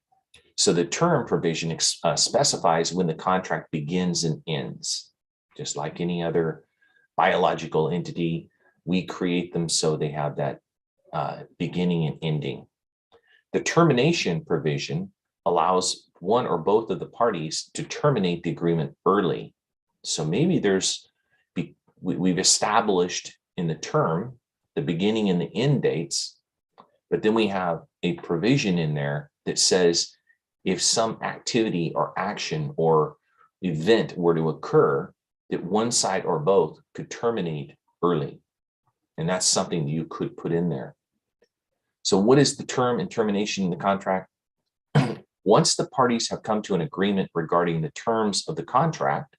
So the term provision specifies when the contract begins and ends. Just like any other biological entity, we create them so they have that beginning and ending. The termination provision allows one or both of the parties to terminate the agreement early. So maybe we've established in the term the beginning and the end dates, but then we have a provision in there that says if some activity or action or event were to occur, that one side or both could terminate early. And that's something you could put in there. So what is the term and termination in the contract? Once the parties have come to an agreement regarding the terms of the contract,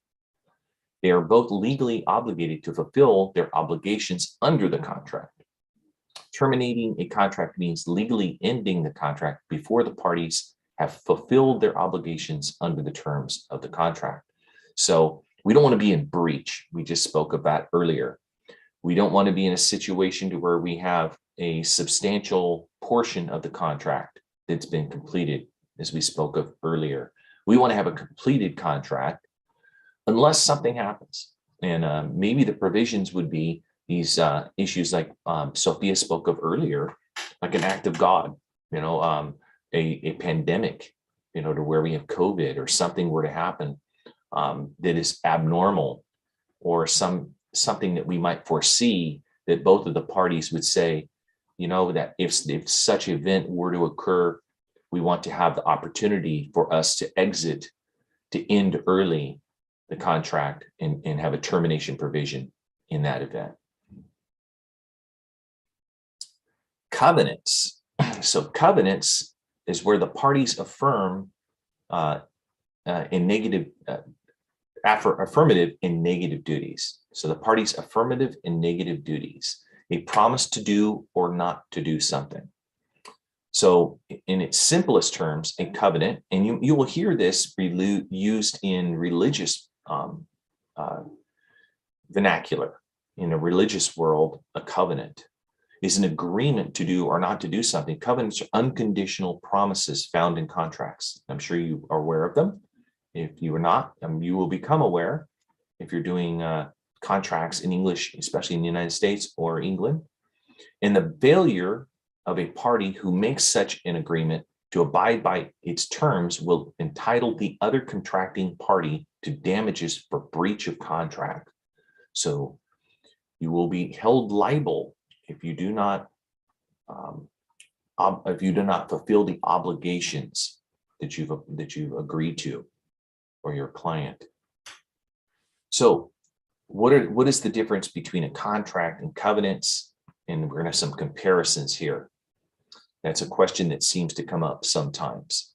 they are both legally obligated to fulfill their obligations under the contract. Terminating a contract means legally ending the contract before the parties have fulfilled their obligations under the terms of the contract. So we don't want to be in breach. We just spoke of that earlier. We don't want to be in a situation to where we have a substantial portion of the contract that's been completed, as we spoke of earlier. We want to have a completed contract unless something happens. And maybe the provisions would be these issues like Sophia spoke of earlier, like an act of God, you know, a pandemic, you know, to where we have COVID or something were to happen that is abnormal, or something that we might foresee that both of the parties would say, you know, that if such event were to occur, we want to have the opportunity for us to exit, to end early the contract and have a termination provision in that event. Covenants. So covenants is where the parties affirm in negative, affirmative and negative duties. So the parties' affirmative and negative duties, a promise to do or not to do something. So in its simplest terms, a covenant, and you will hear this used in religious vernacular. In a religious world, a covenant is an agreement to do or not to do something. Covenants are unconditional promises found in contracts. I'm sure you are aware of them. If you are not, you will become aware if you're doing contracts in English, especially in the United States or England. And the failure of a party who makes such an agreement to abide by its terms will entitle the other contracting party to damages for breach of contract. So you will be held liable if you do not fulfill the obligations that you've agreed to, or your client. So what is the difference between a contract and covenants? And we're going to have some comparisons here. That's a question that seems to come up sometimes.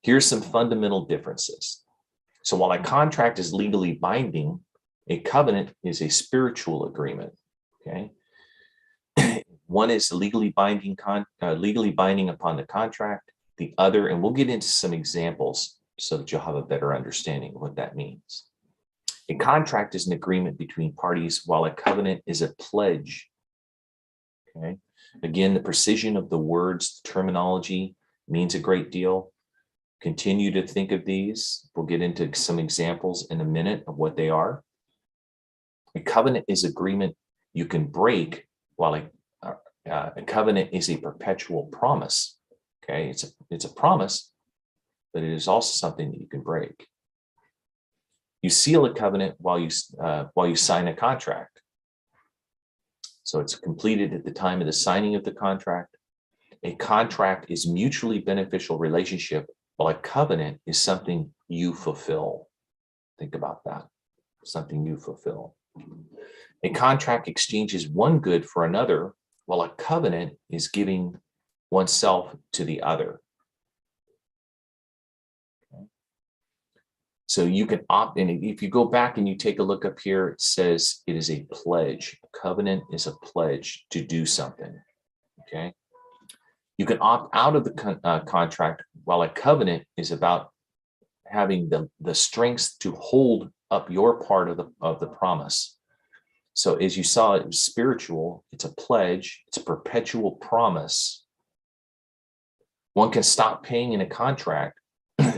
Here's some fundamental differences. So while a contract is legally binding, a covenant is a spiritual agreement. Okay. One is legally binding upon the contract. The other, and we'll get into some examples so that you'll have a better understanding of what that means. A contract is an agreement between parties, while a covenant is a pledge. Okay. Again, the precision of the words, the terminology means a great deal. Continue to think of these. We'll get into some examples in a minute of what they are. A covenant is agreement you can break, while a covenant is a perpetual promise. Okay, it's a promise, but it is also something that you can break. You seal a covenant while you sign a contract. So it's completed at the time of the signing of the contract. A contract is mutually beneficial relationship, while a covenant is something you fulfill. Think about that, something you fulfill. A contract exchanges one good for another, while a covenant is giving oneself to the other. Okay. So you can opt in. If you go back and you take a look up here, it says it is a pledge. A covenant is a pledge to do something. Okay. You can opt out of the contract, while a covenant is about having the strength to hold up your part of the promise. So as you saw, it was spiritual. It's a pledge. It's a perpetual promise. One can stop paying in a contract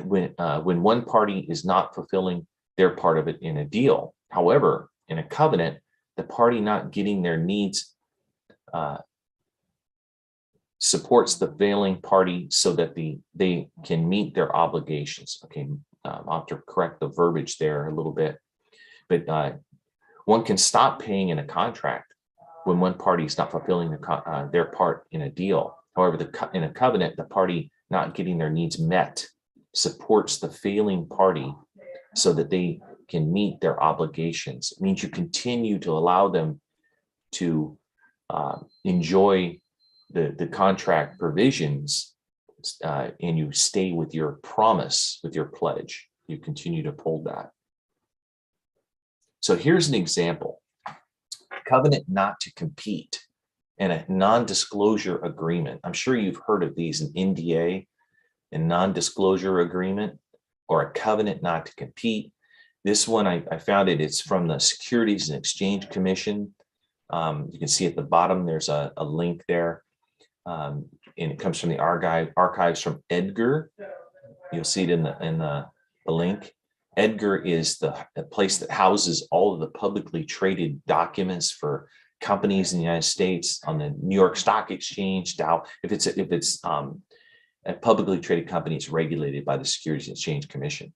when one party is not fulfilling their part of it in a deal. However, in a covenant, the party not getting their needs supports the failing party so that they can meet their obligations. Okay, I'll have to correct the verbiage there a little bit, but one can stop paying in a contract when one party is not fulfilling their part in a deal. However, in a covenant, the party not getting their needs met supports the failing party so that they can meet their obligations. It means you continue to allow them to enjoy the contract provisions, and you stay with your promise, with your pledge. You continue to uphold that. So here's an example. Covenant not to compete and a non-disclosure agreement. I'm sure you've heard of these, an NDA, a non-disclosure agreement, or a covenant not to compete. This one, I found it's from the Securities and Exchange Commission. You can see at the bottom, there's a link there. And it comes from the archives from Edgar. You'll see it in the link. Edgar is the place that houses all of the publicly traded documents for companies in the United States on the New York Stock Exchange. Dow, if it's a publicly traded company, it's regulated by the Securities and Exchange Commission.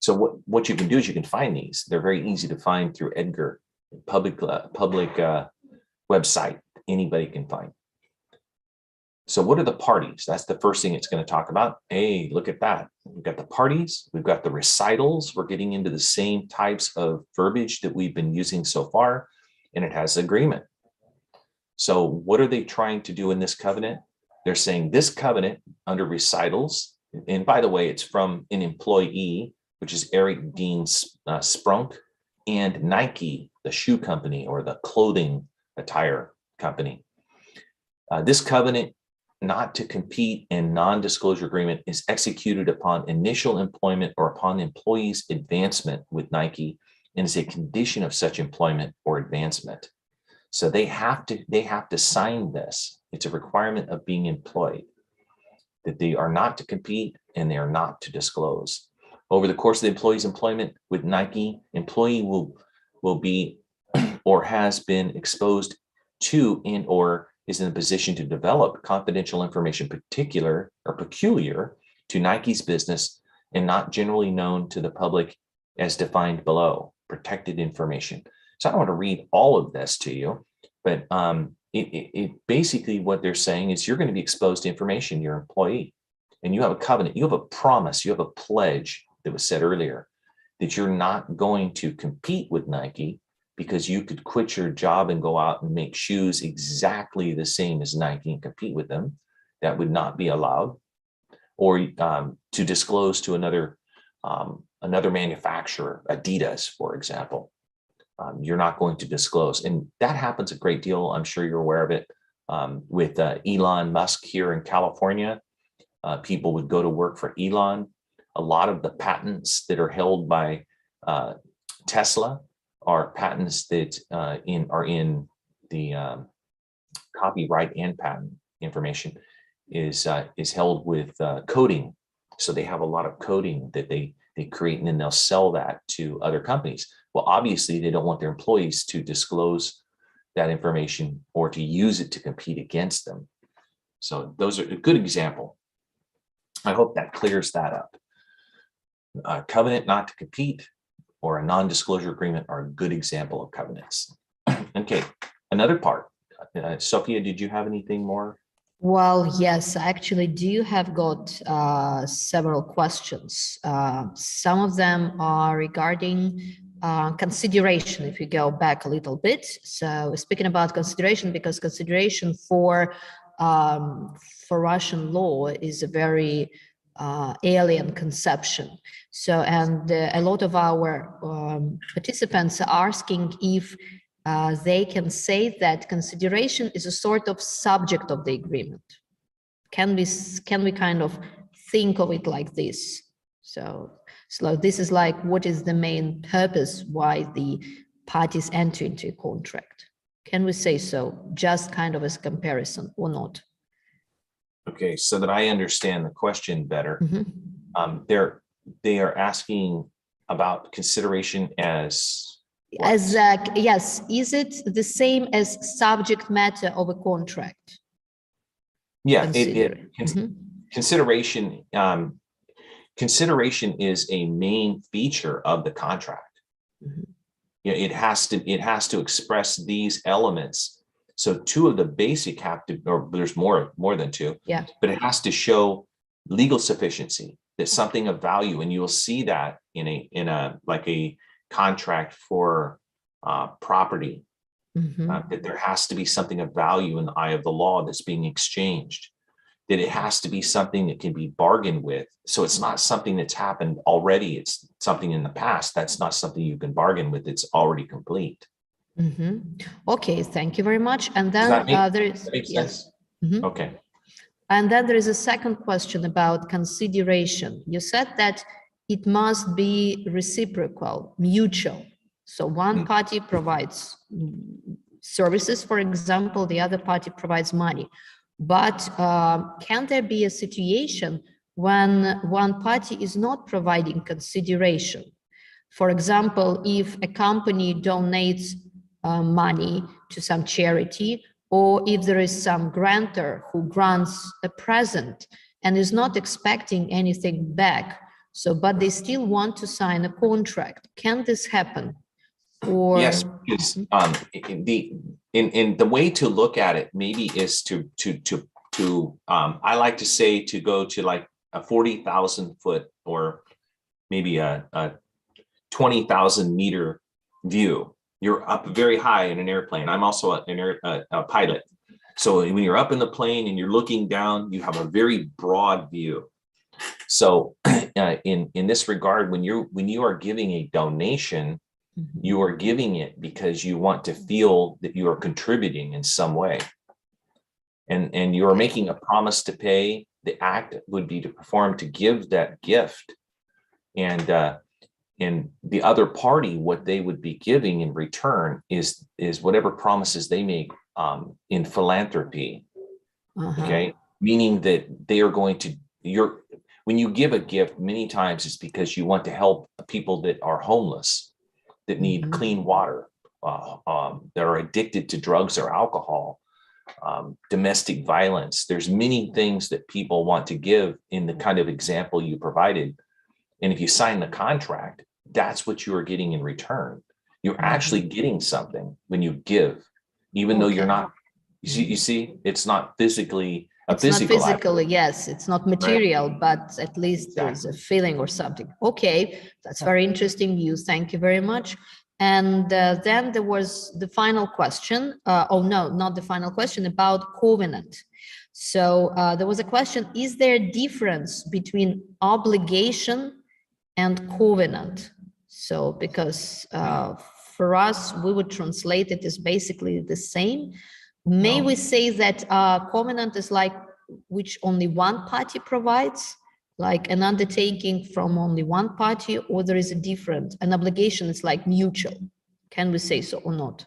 So what you can do is you can find these. They're very easy to find through Edgar, public website. Anybody can find. So what are the parties? That's the first thing it's going to talk about. Hey, look at that. We've got the parties. We've got the recitals. We're getting into the same types of verbiage that we've been using so far, and it has agreement. So what are they trying to do in this covenant? They're saying this covenant under recitals, and by the way, it's from an employee, which is Eric Dean Sprunk, and Nike, the shoe company or the clothing attire company. This covenant not to compete and non-disclosure agreement is executed upon initial employment or upon the employee's advancement with Nike and is a condition of such employment or advancement. So they have to sign this. It's a requirement of being employed, that they are not to compete and they are not to disclose. Over the course of the employee's employment with Nike, employee will be or has been exposed to and or is in a position to develop confidential information peculiar to Nike's business and not generally known to the public as defined below, protected information. So I don't want to read all of this to you, but it basically what they're saying is you're going to be exposed to information, your employee, and you have a covenant, you have a promise, you have a pledge that was said earlier that you're not going to compete with Nike because you could quit your job and go out and make shoes exactly the same as Nike and compete with them. That would not be allowed. Or to disclose to another manufacturer, Adidas, for example. You're not going to disclose. And that happens a great deal. I'm sure you're aware of it. With Elon Musk here in California, people would go to work for Elon. A lot of the patents that are held by Tesla are patents that are in the copyright and patent information is held with coding. So they have a lot of coding that they create, and then they'll sell that to other companies. Well, obviously they don't want their employees to disclose that information or to use it to compete against them. So those are a good example. I hope that clears that up. A covenant not to compete or a non-disclosure agreement are a good example of covenants. Okay, another part. Sophia, did you have anything more? Well, yes, I actually do have got several questions. Some of them are regarding consideration, if you go back a little bit. So speaking about consideration, because consideration for Russian law is a very alien conception. So, and a lot of our participants are asking if they can say that consideration is a sort of subject of the agreement. Can we kind of think of it like this? So this is like, what is the main purpose why the parties enter into a contract? Can we say so, just kind of as a comparison or not? Okay, so that I understand the question better, they are asking about consideration as what? As yes, is it the same as subject matter of a contract? Yeah, consideration. Consideration is a main feature of the contract. You know, it has to express these elements. So two of the basic have to, or there's more than two. Yeah. But it has to show legal sufficiency. There's something of value, and you'll see that in a like a contract for property. That there has to be something of value in the eye of the law that's being exchanged. That it has to be something that can be bargained with. So it's not something that's happened already. It's something in the past. That's not something you can bargain with. It's already complete. Okay, thank you very much. And then there is yes. Okay. And then there is a second question about consideration. You said that it must be reciprocal, mutual. So one party provides services, for example, the other party provides money. But can there be a situation when one party is not providing consideration? For example, if a company donates money to some charity, or if there is some grantor who grants a present and is not expecting anything back, so but they still want to sign a contract, can this happen? Or yes, because in the way to look at it maybe is to I like to say to go to like a 40,000 foot or maybe a 20,000 meter view. You're up very high in an airplane. I'm also a pilot. So when you're up in the plane and you're looking down, you have a very broad view. So in this regard, when you are giving a donation, you are giving it because you want to feel that you are contributing in some way. And you are making a promise to pay. The act would be to perform, to give that gift. And the other party, what they would be giving in return is whatever promises they make in philanthropy. Okay, meaning that they are going to, when you give a gift, many times it's because you want to help people that are homeless, that need clean water, that are addicted to drugs or alcohol, domestic violence. There's many things that people want to give in the kind of example you provided. And if you sign the contract, that's what you are getting in return. You're actually getting something when you give, even though you're not, you see, it's not physically a physical. It's not physically, yes, it's not material, right, but at least there's a feeling or something. Okay, that's very interesting views. Thank you very much. And then there was the final question. Oh, no, not the final question, about covenant. So there was a question, is there a difference between obligation and covenant? So because for us, we would translate it as basically the same. May we say that covenant is like which only one party provides, like an undertaking from only one party, or there is a different, an obligation is like mutual? Can we say so or not?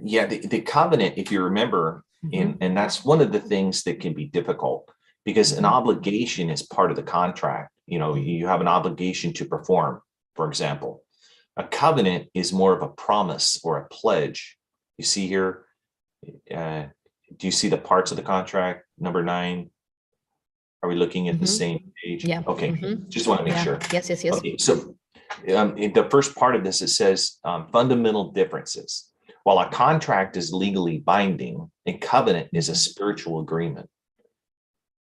Yeah, the covenant, if you remember, and that's one of the things that can be difficult, because an obligation is part of the contract. You know, you have an obligation to perform, for example. A covenant is more of a promise or a pledge. You see here, do you see the parts of the contract, number 9? Are we looking at the same page? Yeah. Okay, just want to make sure. Yes. Okay, so in the first part of this, it says fundamental differences. While a contract is legally binding, a covenant is a spiritual agreement.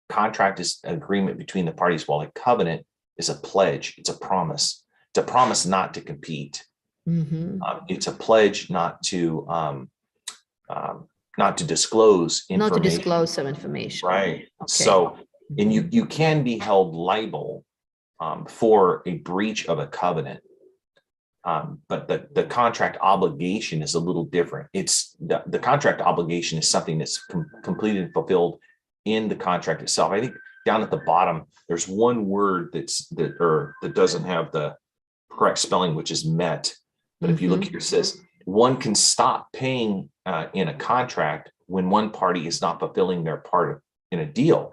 Contract is an agreement between the parties, while a covenant is a pledge. It's a promise. It's a promise not to compete. It's a pledge not to disclose information. Not to disclose some information. Right. Okay. So And you can be held liable for a breach of a covenant. But the contract obligation is a little different. It's the contract obligation is something that's completed and fulfilled in the contract itself. I think down at the bottom, there's one word that doesn't have the correct spelling, which is met. But if you look here, it says one can stop paying in a contract when one party is not fulfilling their part in a deal.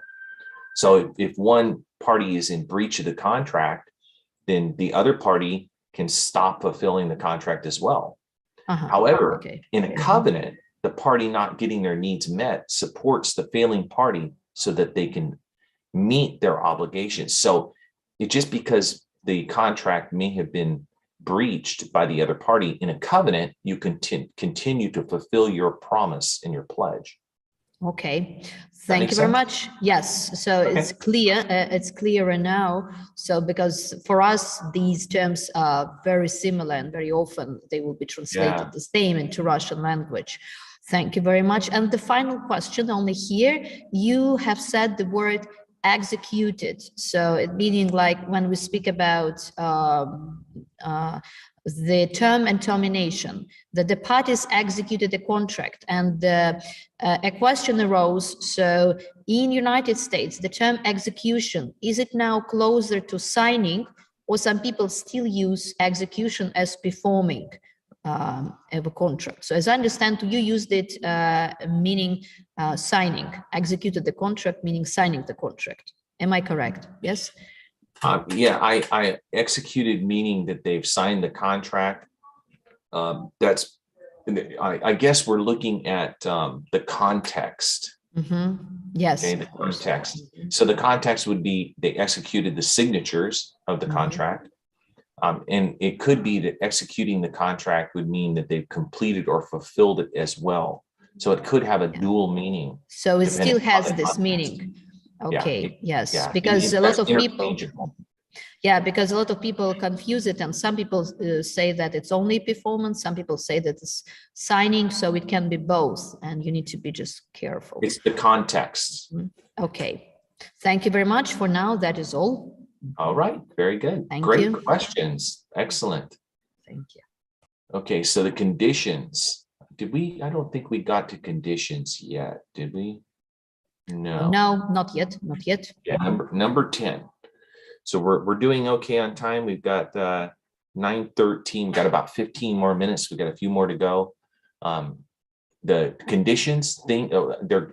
So if one party is in breach of the contract, then the other party can stop fulfilling the contract as well. However, in a covenant, the party not getting their needs met supports the failing party so that they can meet their obligations. So it just because the contract may have been breached by the other party, in a covenant, you continue to fulfill your promise and your pledge. Okay, thank you very much. Yes, so it's clear, it's clearer now. So because for us, these terms are very similar and very often they will be translated the same into Russian language. Thank you very much. And the final question only here, you have said the word executed. So it meaning like when we speak about the term and termination, that the parties executed the contract, and a question arose. So in United States, the term execution, is it now closer to signing, or some people still use execution as performing of a contract? So as I understand, you used it meaning signing, executed the contract, meaning signing the contract. Am I correct? Yes. Yeah, I executed, meaning that they've signed the contract. That's, I guess we're looking at the context. Yes. Okay, the context. So the context would be they executed the signatures of the contract. And it could be that executing the contract would mean that they've completed or fulfilled it as well. So it could have a dual meaning. So it still has this meaning. Okay, yes, because a lot of people, because a lot of people confuse it, and some people say that it's only performance, some people say that it's signing, so it can be both, and you need to be just careful. It's the context. Okay, thank you very much. For now, that is all. All right, very good. Great questions. Excellent. Thank you. Okay, so the conditions. Did we? I don't think we got to conditions yet, did we? No. No, not yet. Not yet. Yeah, number 10. So we're doing okay on time. We've got 9:13. Got about 15 more minutes. We got a few more to go. The conditions thing.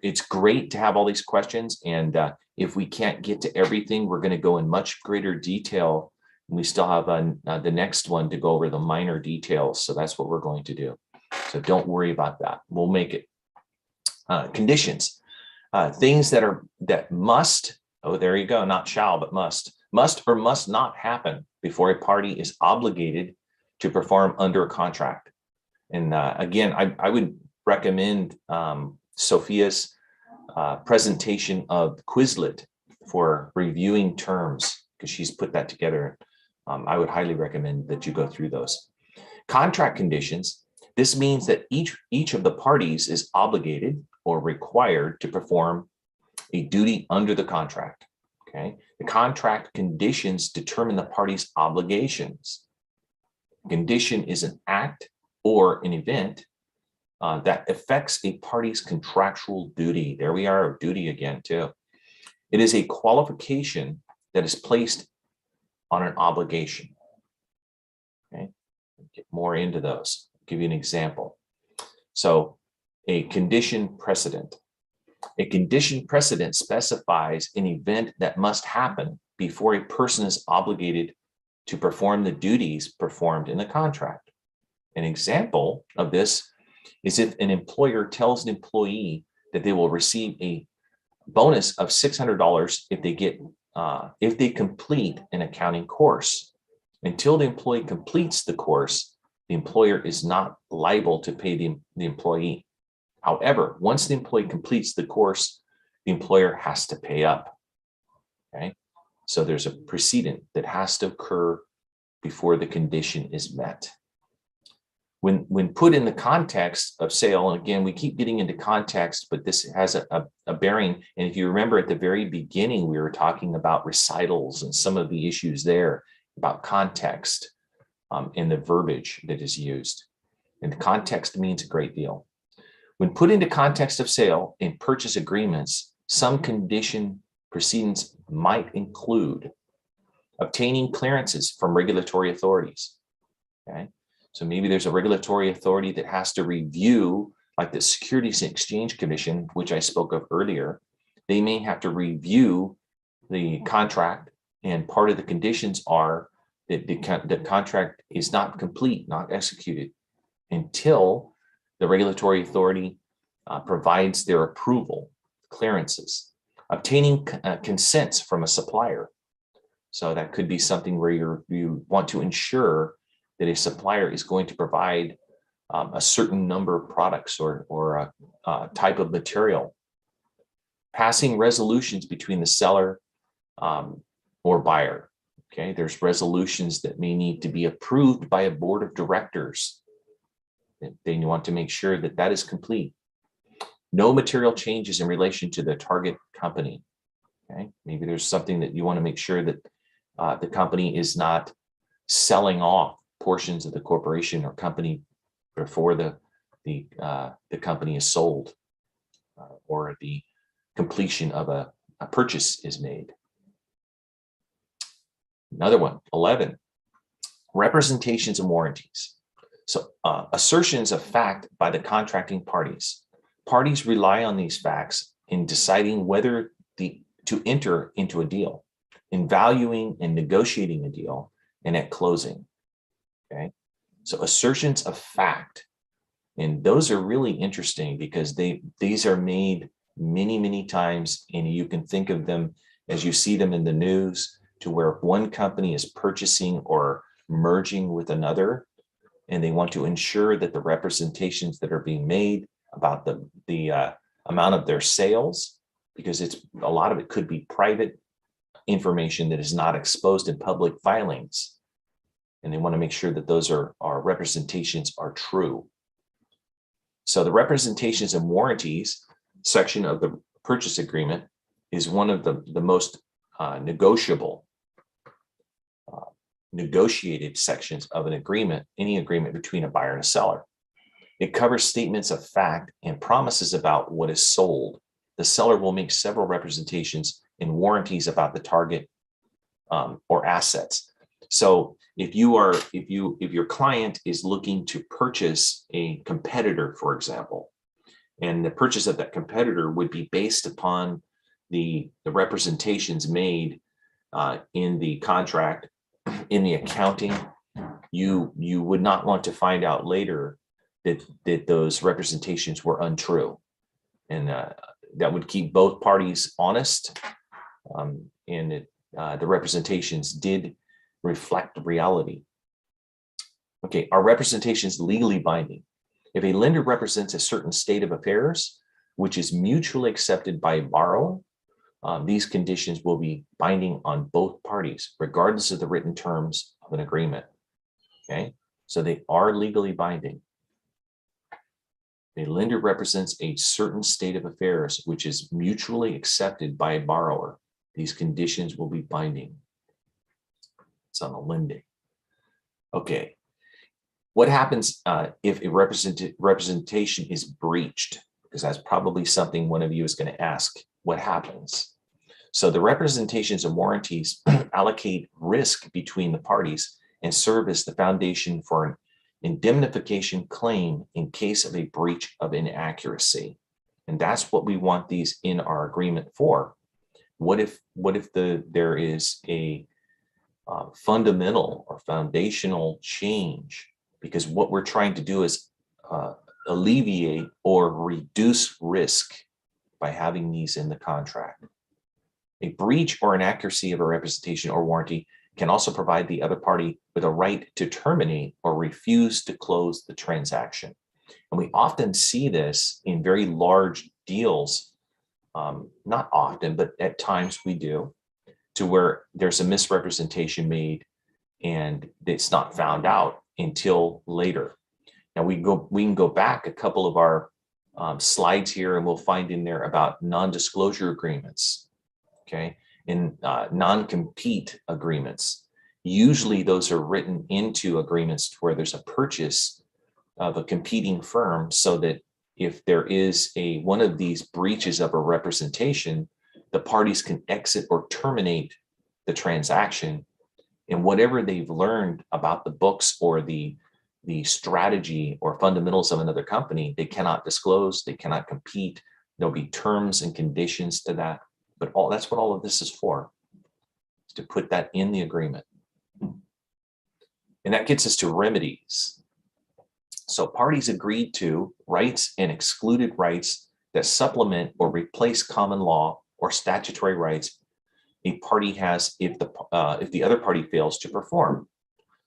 It's great to have all these questions, and if we can't get to everything, we're going to go in much greater detail. We still have the next one to go over the minor details. So that's what we're going to do. So don't worry about that. We'll make it. Conditions. Things that must, there you go, not shall, but must or must not happen before a party is obligated to perform under a contract. And again, I would recommend Sophia's presentation of Quizlet for reviewing terms, because she's put that together. I would highly recommend that you go through those. Contract conditions. This means that each of the parties is obligated or required to perform a duty under the contract. Okay, the contract conditions determine the party's obligations. Condition is an act or an event that affects a party's contractual duty. There we are, duty again too. It is a qualification that is placed on an obligation. Okay, get more into those. I'll give you an example. So a condition precedent. A condition precedent specifies an event that must happen before a person is obligated to perform the duties performed in the contract. An example of this is if an employer tells an employee that they will receive a bonus of $600 if they complete an accounting course. Until the employee completes the course, the employer is not liable to pay the employee. However, once the employee completes the course, the employer has to pay up. Okay, so there's a precedent that has to occur before the condition is met. When put in the context of sale, and again, we keep getting into context, but this has a bearing. And if you remember at the very beginning, we were talking about recitals and some of the issues there about context and the verbiage that is used. And the context means a great deal. When put into context of sale in purchase agreements, some condition precedents might include obtaining clearances from regulatory authorities. Okay. So maybe there's a regulatory authority that has to review, like the Securities and Exchange Commission, which I spoke of earlier. They may have to review the contract, and part of the conditions are that the contract is not complete, not executed, until the regulatory authority provides their approval, clearances. Obtaining consents from a supplier. So that could be something where you want to ensure that a supplier is going to provide a certain number of products or a type of material. Passing resolutions between the seller or buyer. Okay, there's resolutions that may need to be approved by a board of directors. They want to make sure that that is complete. No material changes in relation to the target company. Okay, maybe there's something that you want to make sure that the company is not selling off portions of the corporation or company before the company is sold or the completion of a purchase is made. Another one, 11, representations and warranties. So assertions of fact by the contracting parties. Parties rely on these facts in deciding whether to enter into a deal, in valuing and negotiating a deal, and at closing. Okay, so assertions of fact, and those are really interesting because these are made many times, and you can think of them as you see them in the news, to where one company is purchasing or merging with another, and they want to ensure that the representations that are being made about the amount of their sales, because a lot of it could be private information that is not exposed in public filings. And they want to make sure that those representations are true. So the representations and warranties section of the purchase agreement is one of the most negotiated sections of an agreement, any agreement between a buyer and a seller. It covers statements of fact and promises about what is sold. The seller will make several representations and warranties about the target or assets. So if your client is looking to purchase a competitor, for example, and the purchase of that competitor would be based upon the representations made in the contract, in the accounting, you would not want to find out later that those representations were untrue, and that would keep both parties honest, and the representations did reflect reality. Okay, are representations legally binding? If a lender represents a certain state of affairs, which is mutually accepted by a borrower, these conditions will be binding on both parties, regardless of the written terms of an agreement. Okay, so they are legally binding. A lender represents a certain state of affairs, which is mutually accepted by a borrower. These conditions will be binding. It's on the lending. Okay, what happens if a representation is breached? Because that's probably something one of you is going to ask. What happens? So the representations and warranties allocate risk between the parties and serve as the foundation for an indemnification claim in case of a breach of inaccuracy. And that's what we want these in our agreement for. What if there is a fundamental or foundational change? Because what we're trying to do is alleviate or reduce risk by having these in the contract. A breach or inaccuracy of a representation or warranty can also provide the other party with a right to terminate or refuse to close the transaction. And we often see this in very large deals, not often, but at times we do, to where there's a misrepresentation made and it's not found out until later. Now we can go back a couple of our slides here, and we'll find in there about non-disclosure agreements, okay, and non-compete agreements. Usually those are written into agreements where there's a purchase of a competing firm, so that if there is one of these breaches of a representation, the parties can exit or terminate the transaction, and whatever they've learned about the books or the strategy or fundamentals of another company, they cannot disclose, they cannot compete. There'll be terms and conditions to that, but that's what all of this is for, is to put that in the agreement. And that gets us to remedies. So parties agreed to rights and excluded rights that supplement or replace common law or statutory rights a party has if the other party fails to perform.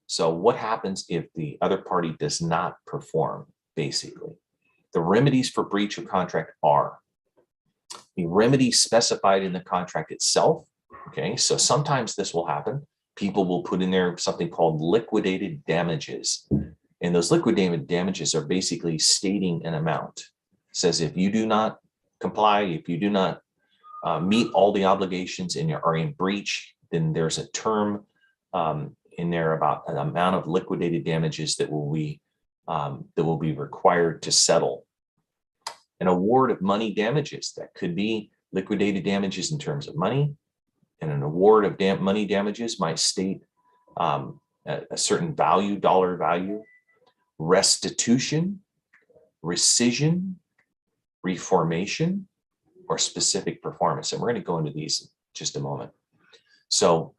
So what happens if the other party does not perform, basically? The remedies for breach of contract are the remedies specified in the contract itself. Okay, so sometimes this will happen. People will put in there something called liquidated damages. And those liquidated damages are basically stating an amount. It says if you do not comply, if you do not meet all the obligations and are in breach, then there's a term in there about an amount of liquidated damages that will be required to settle. An award of money damages, that could be liquidated damages in terms of money, and an award of money damages might state a certain value, dollar value. Restitution, rescission, reformation, or specific performance. And we're going to go into these in just a moment. So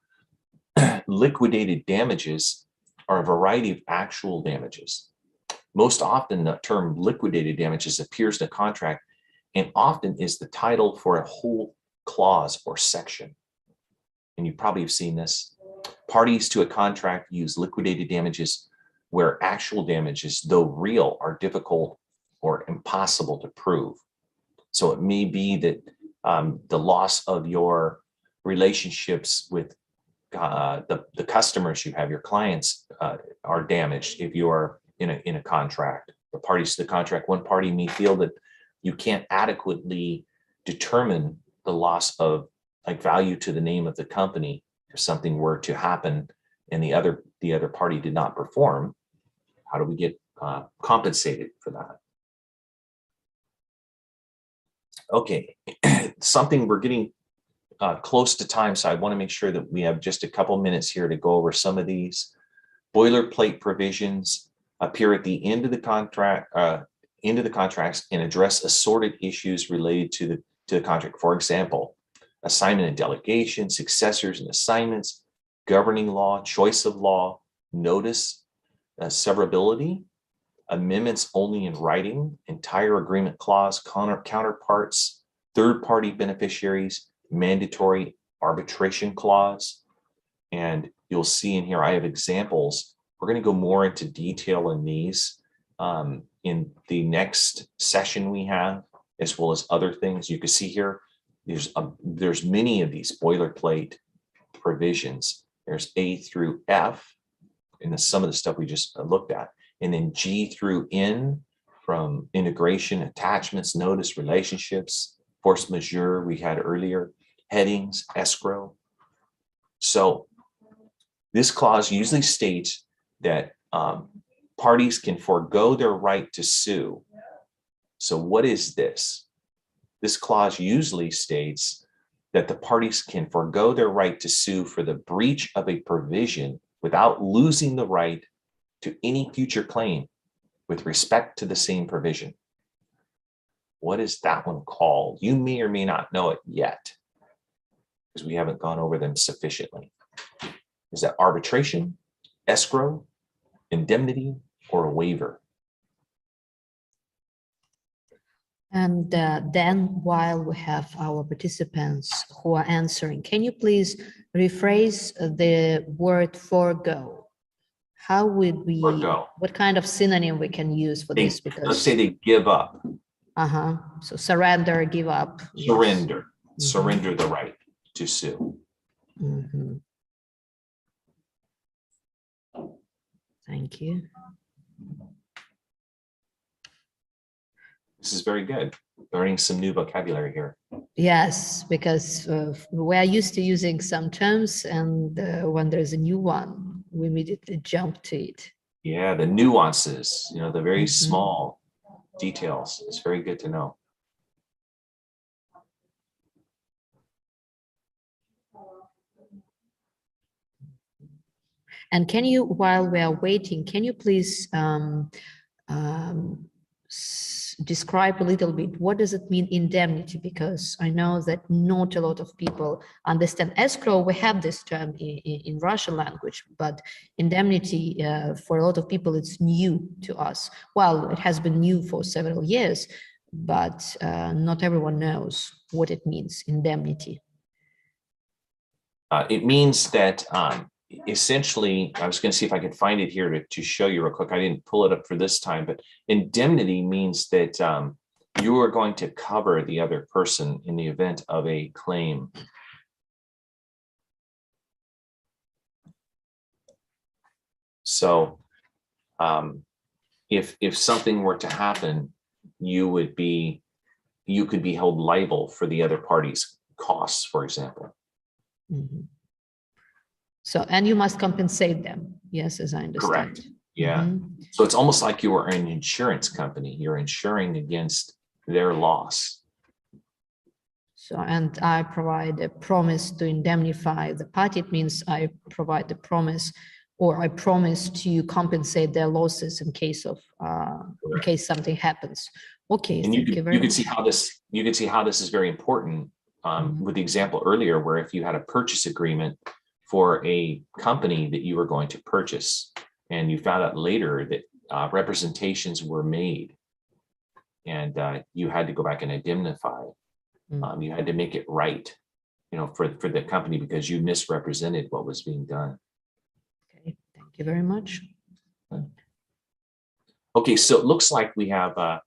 liquidated damages are a variety of actual damages. Most often the term liquidated damages appears in a contract and often is the title for a whole clause or section. And you probably have seen this. Parties to a contract use liquidated damages where actual damages, though real, are difficult or impossible to prove. So it may be that the loss of your relationships with the customers you have, your clients, are damaged if you are in a contract. The parties to the contract, one party may feel that you can't adequately determine the loss of value to the name of the company if something were to happen and the other party did not perform. How do we get compensated for that? Okay, something we're getting close to time, so I want to make sure that we have just a couple minutes here to go over some of these. Boilerplate provisions appear at the end of the contract, contracts, and address assorted issues related to the contract. For example, assignment and delegation, successors and assignments, governing law, choice of law, notice, severability, amendments only in writing, entire agreement clause, counterparts, third-party beneficiaries, mandatory arbitration clause. And you'll see in here, I have examples. We're going to go more into detail in these in the next session we have, as well as other things. You can see here, there's many of these boilerplate provisions. There's A through F, and some of the stuff we just looked at. And then G through N, from integration, attachments, notice, relationships, force majeure we had earlier, headings, escrow. So this clause usually states that parties can forego their right to sue. So what is this? This clause usually states that the parties can forego their right to sue for the breach of a provision without losing the right to any future claim with respect to the same provision. What is that one called? You may or may not know it yet, because we haven't gone over them sufficiently. Is that arbitration, escrow, indemnity, or a waiver? And then, while we have our participants who are answering, can you please rephrase the word forego? How would we, Forgo. what kind of synonym we can use for this? Because let's say they give up. So surrender, give up. Surrender. Yes. Surrender the right to sue. Thank you. This is very good. Learning some new vocabulary here. Yes, because we are used to using some terms, and when there's a new one, we immediately jump to it. Yeah, the nuances, you know, the very small details. It's very good to know. And can you, while we are waiting, can you please describe a little bit, what does it mean indemnity? Because I know that not a lot of people understand escrow. We have this term in Russian language, but indemnity for a lot of people, it's new to us. Well, it has been new for several years, but not everyone knows what it means, indemnity. It means that essentially, I was going to see if I could find it here to show you real quick. I didn't pull it up for this time, but indemnity means that you are going to cover the other person in the event of a claim. So if something were to happen, you could be held liable for the other party's costs, for example. Mm-hmm. So, and you must compensate them. Yes, as I understand. Correct. Yeah. So it's almost like you are an insurance company. You're insuring against their loss. So, and I provide a promise to indemnify the party. It means I provide the promise, or I promise to compensate their losses in case of in case something happens. Okay. And you can see how this is very important with the example earlier, where if you had a purchase agreement for a company that you were going to purchase, and you found out later that representations were made, and you had to go back and indemnify. You had to make it right, you know, for the company, because you misrepresented what was being done. Okay, thank you very much. Okay, so it looks like we have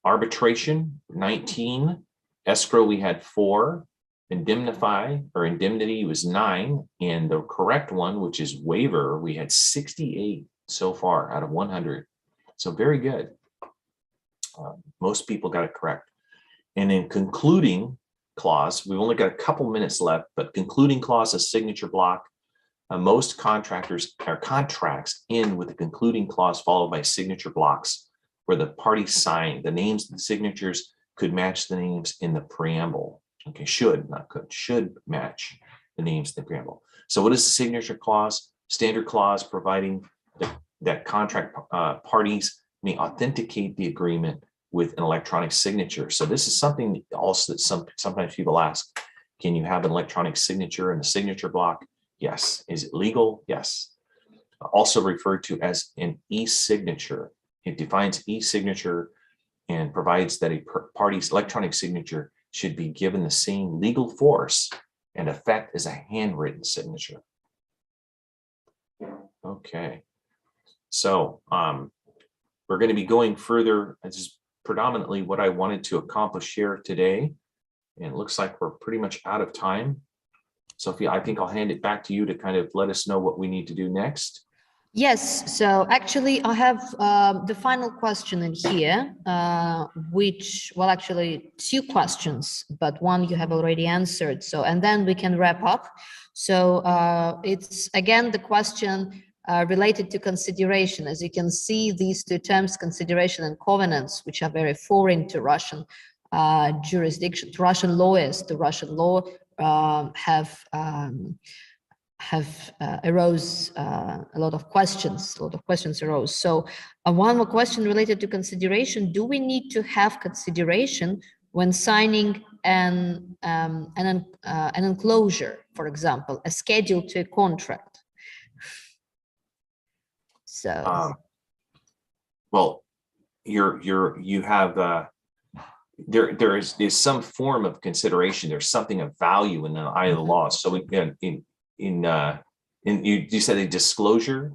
arbitration 19, escrow we had 4. Indemnify or indemnity was 9, and the correct one, which is waiver, we had 68 so far out of 100. So very good. Most people got it correct. And in concluding clause, we've only got a couple minutes left, but concluding clause, a signature block. Most contractors or contracts end with a concluding clause followed by signature blocks where the parties sign. The names of the signatures could match the names in the preamble. Okay, should, not could, should match the names in the preamble. So what is the signature clause? Standard clause providing that contract parties may authenticate the agreement with an electronic signature. So this is something also that sometimes people ask, can you have an electronic signature in the signature block? Yes. Is it legal? Yes. Also referred to as an e-signature. It defines e-signature and provides that a party's electronic signature should be given the same legal force and effect as a handwritten signature. Okay, so we're going to be going further. This is predominantly what I wanted to accomplish here today, and it looks like we're pretty much out of time. Sophia, I think I'll hand it back to you to kind of let us know what we need to do next. Yes, so actually I have the final question in here, which, well, actually 2 questions, but one you have already answered. So, and then we can wrap up. So it's again the question related to consideration. As you can see, these 2 terms, consideration and covenants, which are very foreign to Russian jurisdiction, to Russian lawyers, to Russian law, arose a lot of questions arose. So one more question related to consideration: do we need to have consideration when signing an enclosure, for example, a schedule to a contract? So well, you have there is some form of consideration. There's something of value in the eye of the law. So you said a disclosure?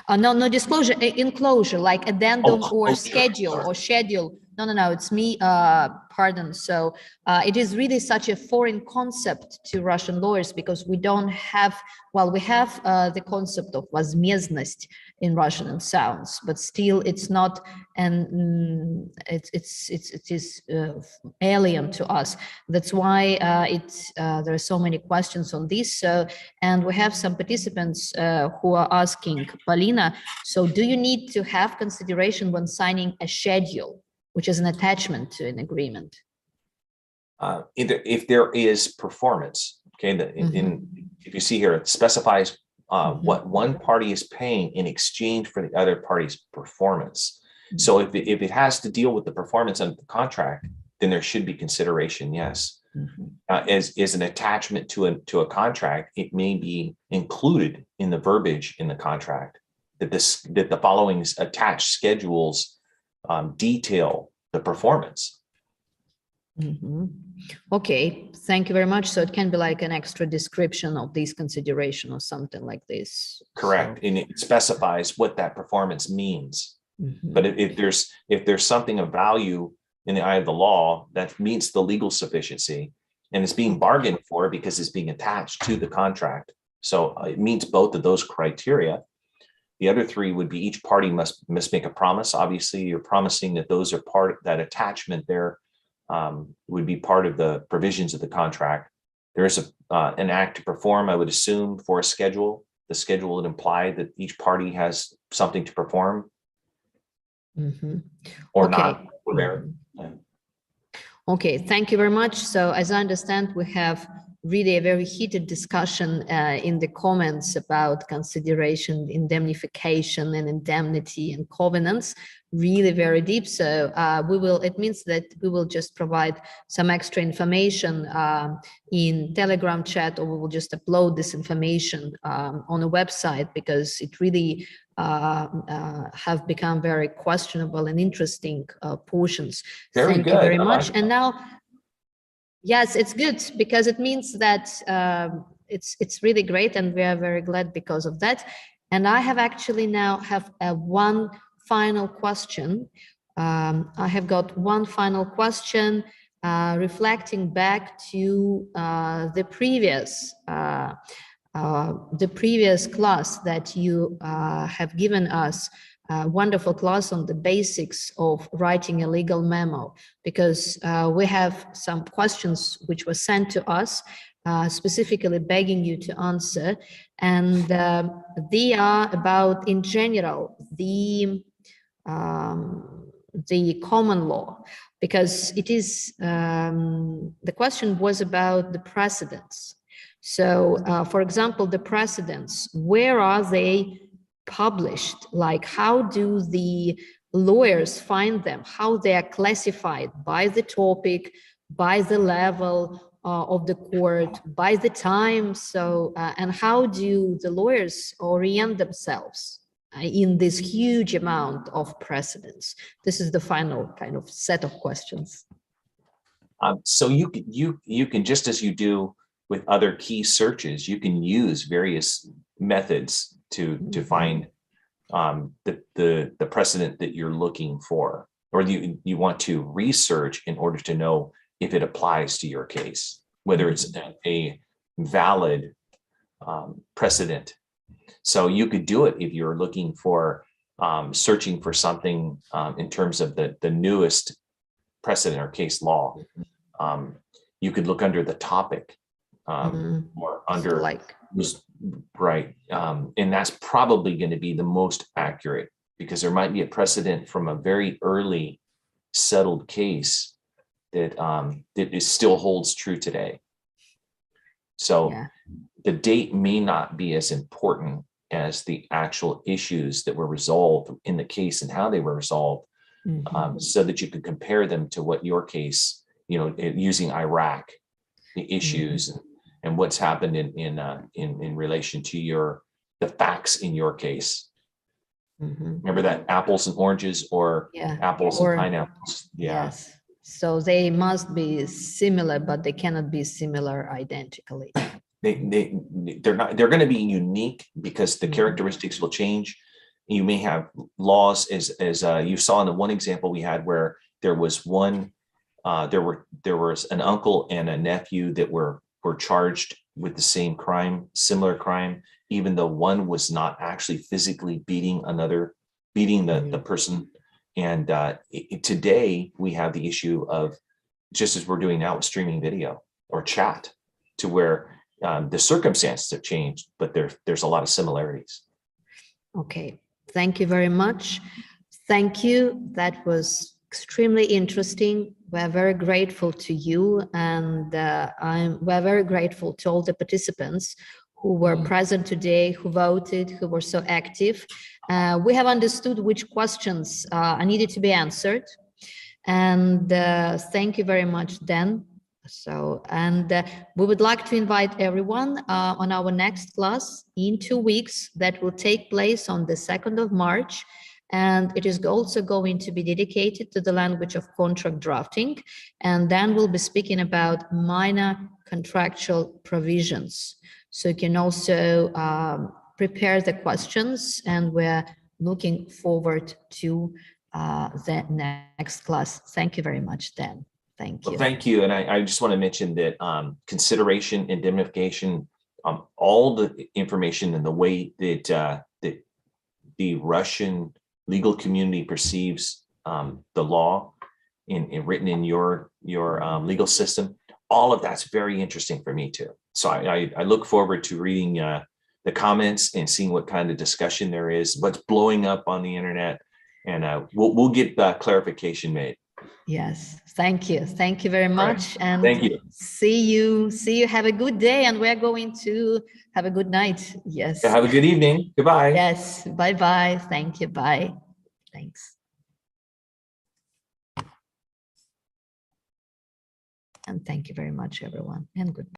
No disclosure, enclosure, like addendum or schedule No, it's me, pardon. So it is really such a foreign concept to Russian lawyers because we don't have, well, we have the concept of возмездность in Russian and sounds, but still it's not, and it is alien to us. That's why there are so many questions on this. So, and we have some participants who are asking, Polina, so do you need to have consideration when signing a schedule, which is an attachment to an agreement? If there is performance, okay, if you see here, it specifies what one party is paying in exchange for the other party's performance. So if it has to deal with the performance of the contract, then there should be consideration, yes. As an attachment to a contract, it may be included in the verbiage in the contract that the following attached schedules detail the performance. Okay, thank you very much. So it can be like an extra description of this consideration or something like this. Correct, and it specifies what that performance means. But if there's something of value in the eye of the law that meets the legal sufficiency and it's being bargained for because it's being attached to the contract, so it meets both of those criteria. The other three would be each party must make a promise. Obviously, you're promising that those are part of that attachment there would be part of the provisions of the contract. There is an act to perform, I would assume, for a schedule. The schedule would imply that each party has something to perform or not. Okay, thank you very much. So as I understand, we have really a very heated discussion in the comments about consideration, indemnification and indemnity and covenants, really very deep. So it means that we will just provide some extra information in Telegram chat, or we will just upload this information on a website because it really have become very questionable and interesting portions. Thank you very much. And now, yes, it's good because it means that it's really great, and we are very glad because of that. And I have actually now have one final question. I have got one final question reflecting back to the previous class that you have given us. Wonderful class on the basics of writing a legal memo, because we have some questions which were sent to us, specifically begging you to answer, and they are about, in general, the common law, because it is the question was about the precedents. So, for example, the precedents, where are they published? Like, how do the lawyers find them? How they are classified by the topic, by the level of the court, by the time? So, and how do the lawyers orient themselves in this huge amount of precedents? This is the final kind of set of questions. So you can, just as you do with other key searches, you can use various methods to find the precedent that you're looking for, or you want to research in order to know if it applies to your case, whether it's a valid precedent. So you could do it if you're looking for searching for something in terms of the newest precedent or case law. You could look under the topic or under right. And that's probably going to be the most accurate, because there might be a precedent from a very early settled case that that still holds true today. So the date may not be as important as the actual issues that were resolved in the case and how they were resolved, so that you could compare them to what your case, using Iraq, the issues and what's happened in relation to the facts in your case. Remember that apples and oranges, or apples and pineapples. Yes. So they must be similar, but they cannot be similar identically. They're not. They're going to be unique because the characteristics will change. You may have laws, as you saw in the one example we had, where there was one, there was an uncle and a nephew that were charged with the same crime, similar crime, even though one was not actually physically beating the person. And today we have the issue of, just as we're doing now with streaming video or chat, to where the circumstances have changed, but there's a lot of similarities. Okay, thank you very much. Thank you. That was extremely interesting. We're very grateful to you, and we're very grateful to all the participants who were present today, who voted, who were so active. We have understood which questions needed to be answered, and thank you very much, Dan. So, and we would like to invite everyone on our next class in 2 weeks that will take place on the 2nd of March. And it is also going to be dedicated to the language of contract drafting. And then we'll be speaking about minor contractual provisions. So you can also prepare the questions, and we're looking forward to the next class. Thank you very much, Dan. Thank you. Well, thank you. And I just want to mention that consideration, indemnification, all the information and the way that that the Russian legal community perceives the law written in your legal system, all of that's very interesting for me too. So I look forward to reading the comments and seeing what kind of discussion there is, what's blowing up on the internet, and we'll get clarification made. Yes, thank you. Thank you very much. Right. And thank you. See you. Have a good day, and we're going to have a good night. Yes. Have a good evening. Goodbye. Yes. Bye-bye. Thank you. Bye. Thanks. And thank you very much, everyone. And goodbye.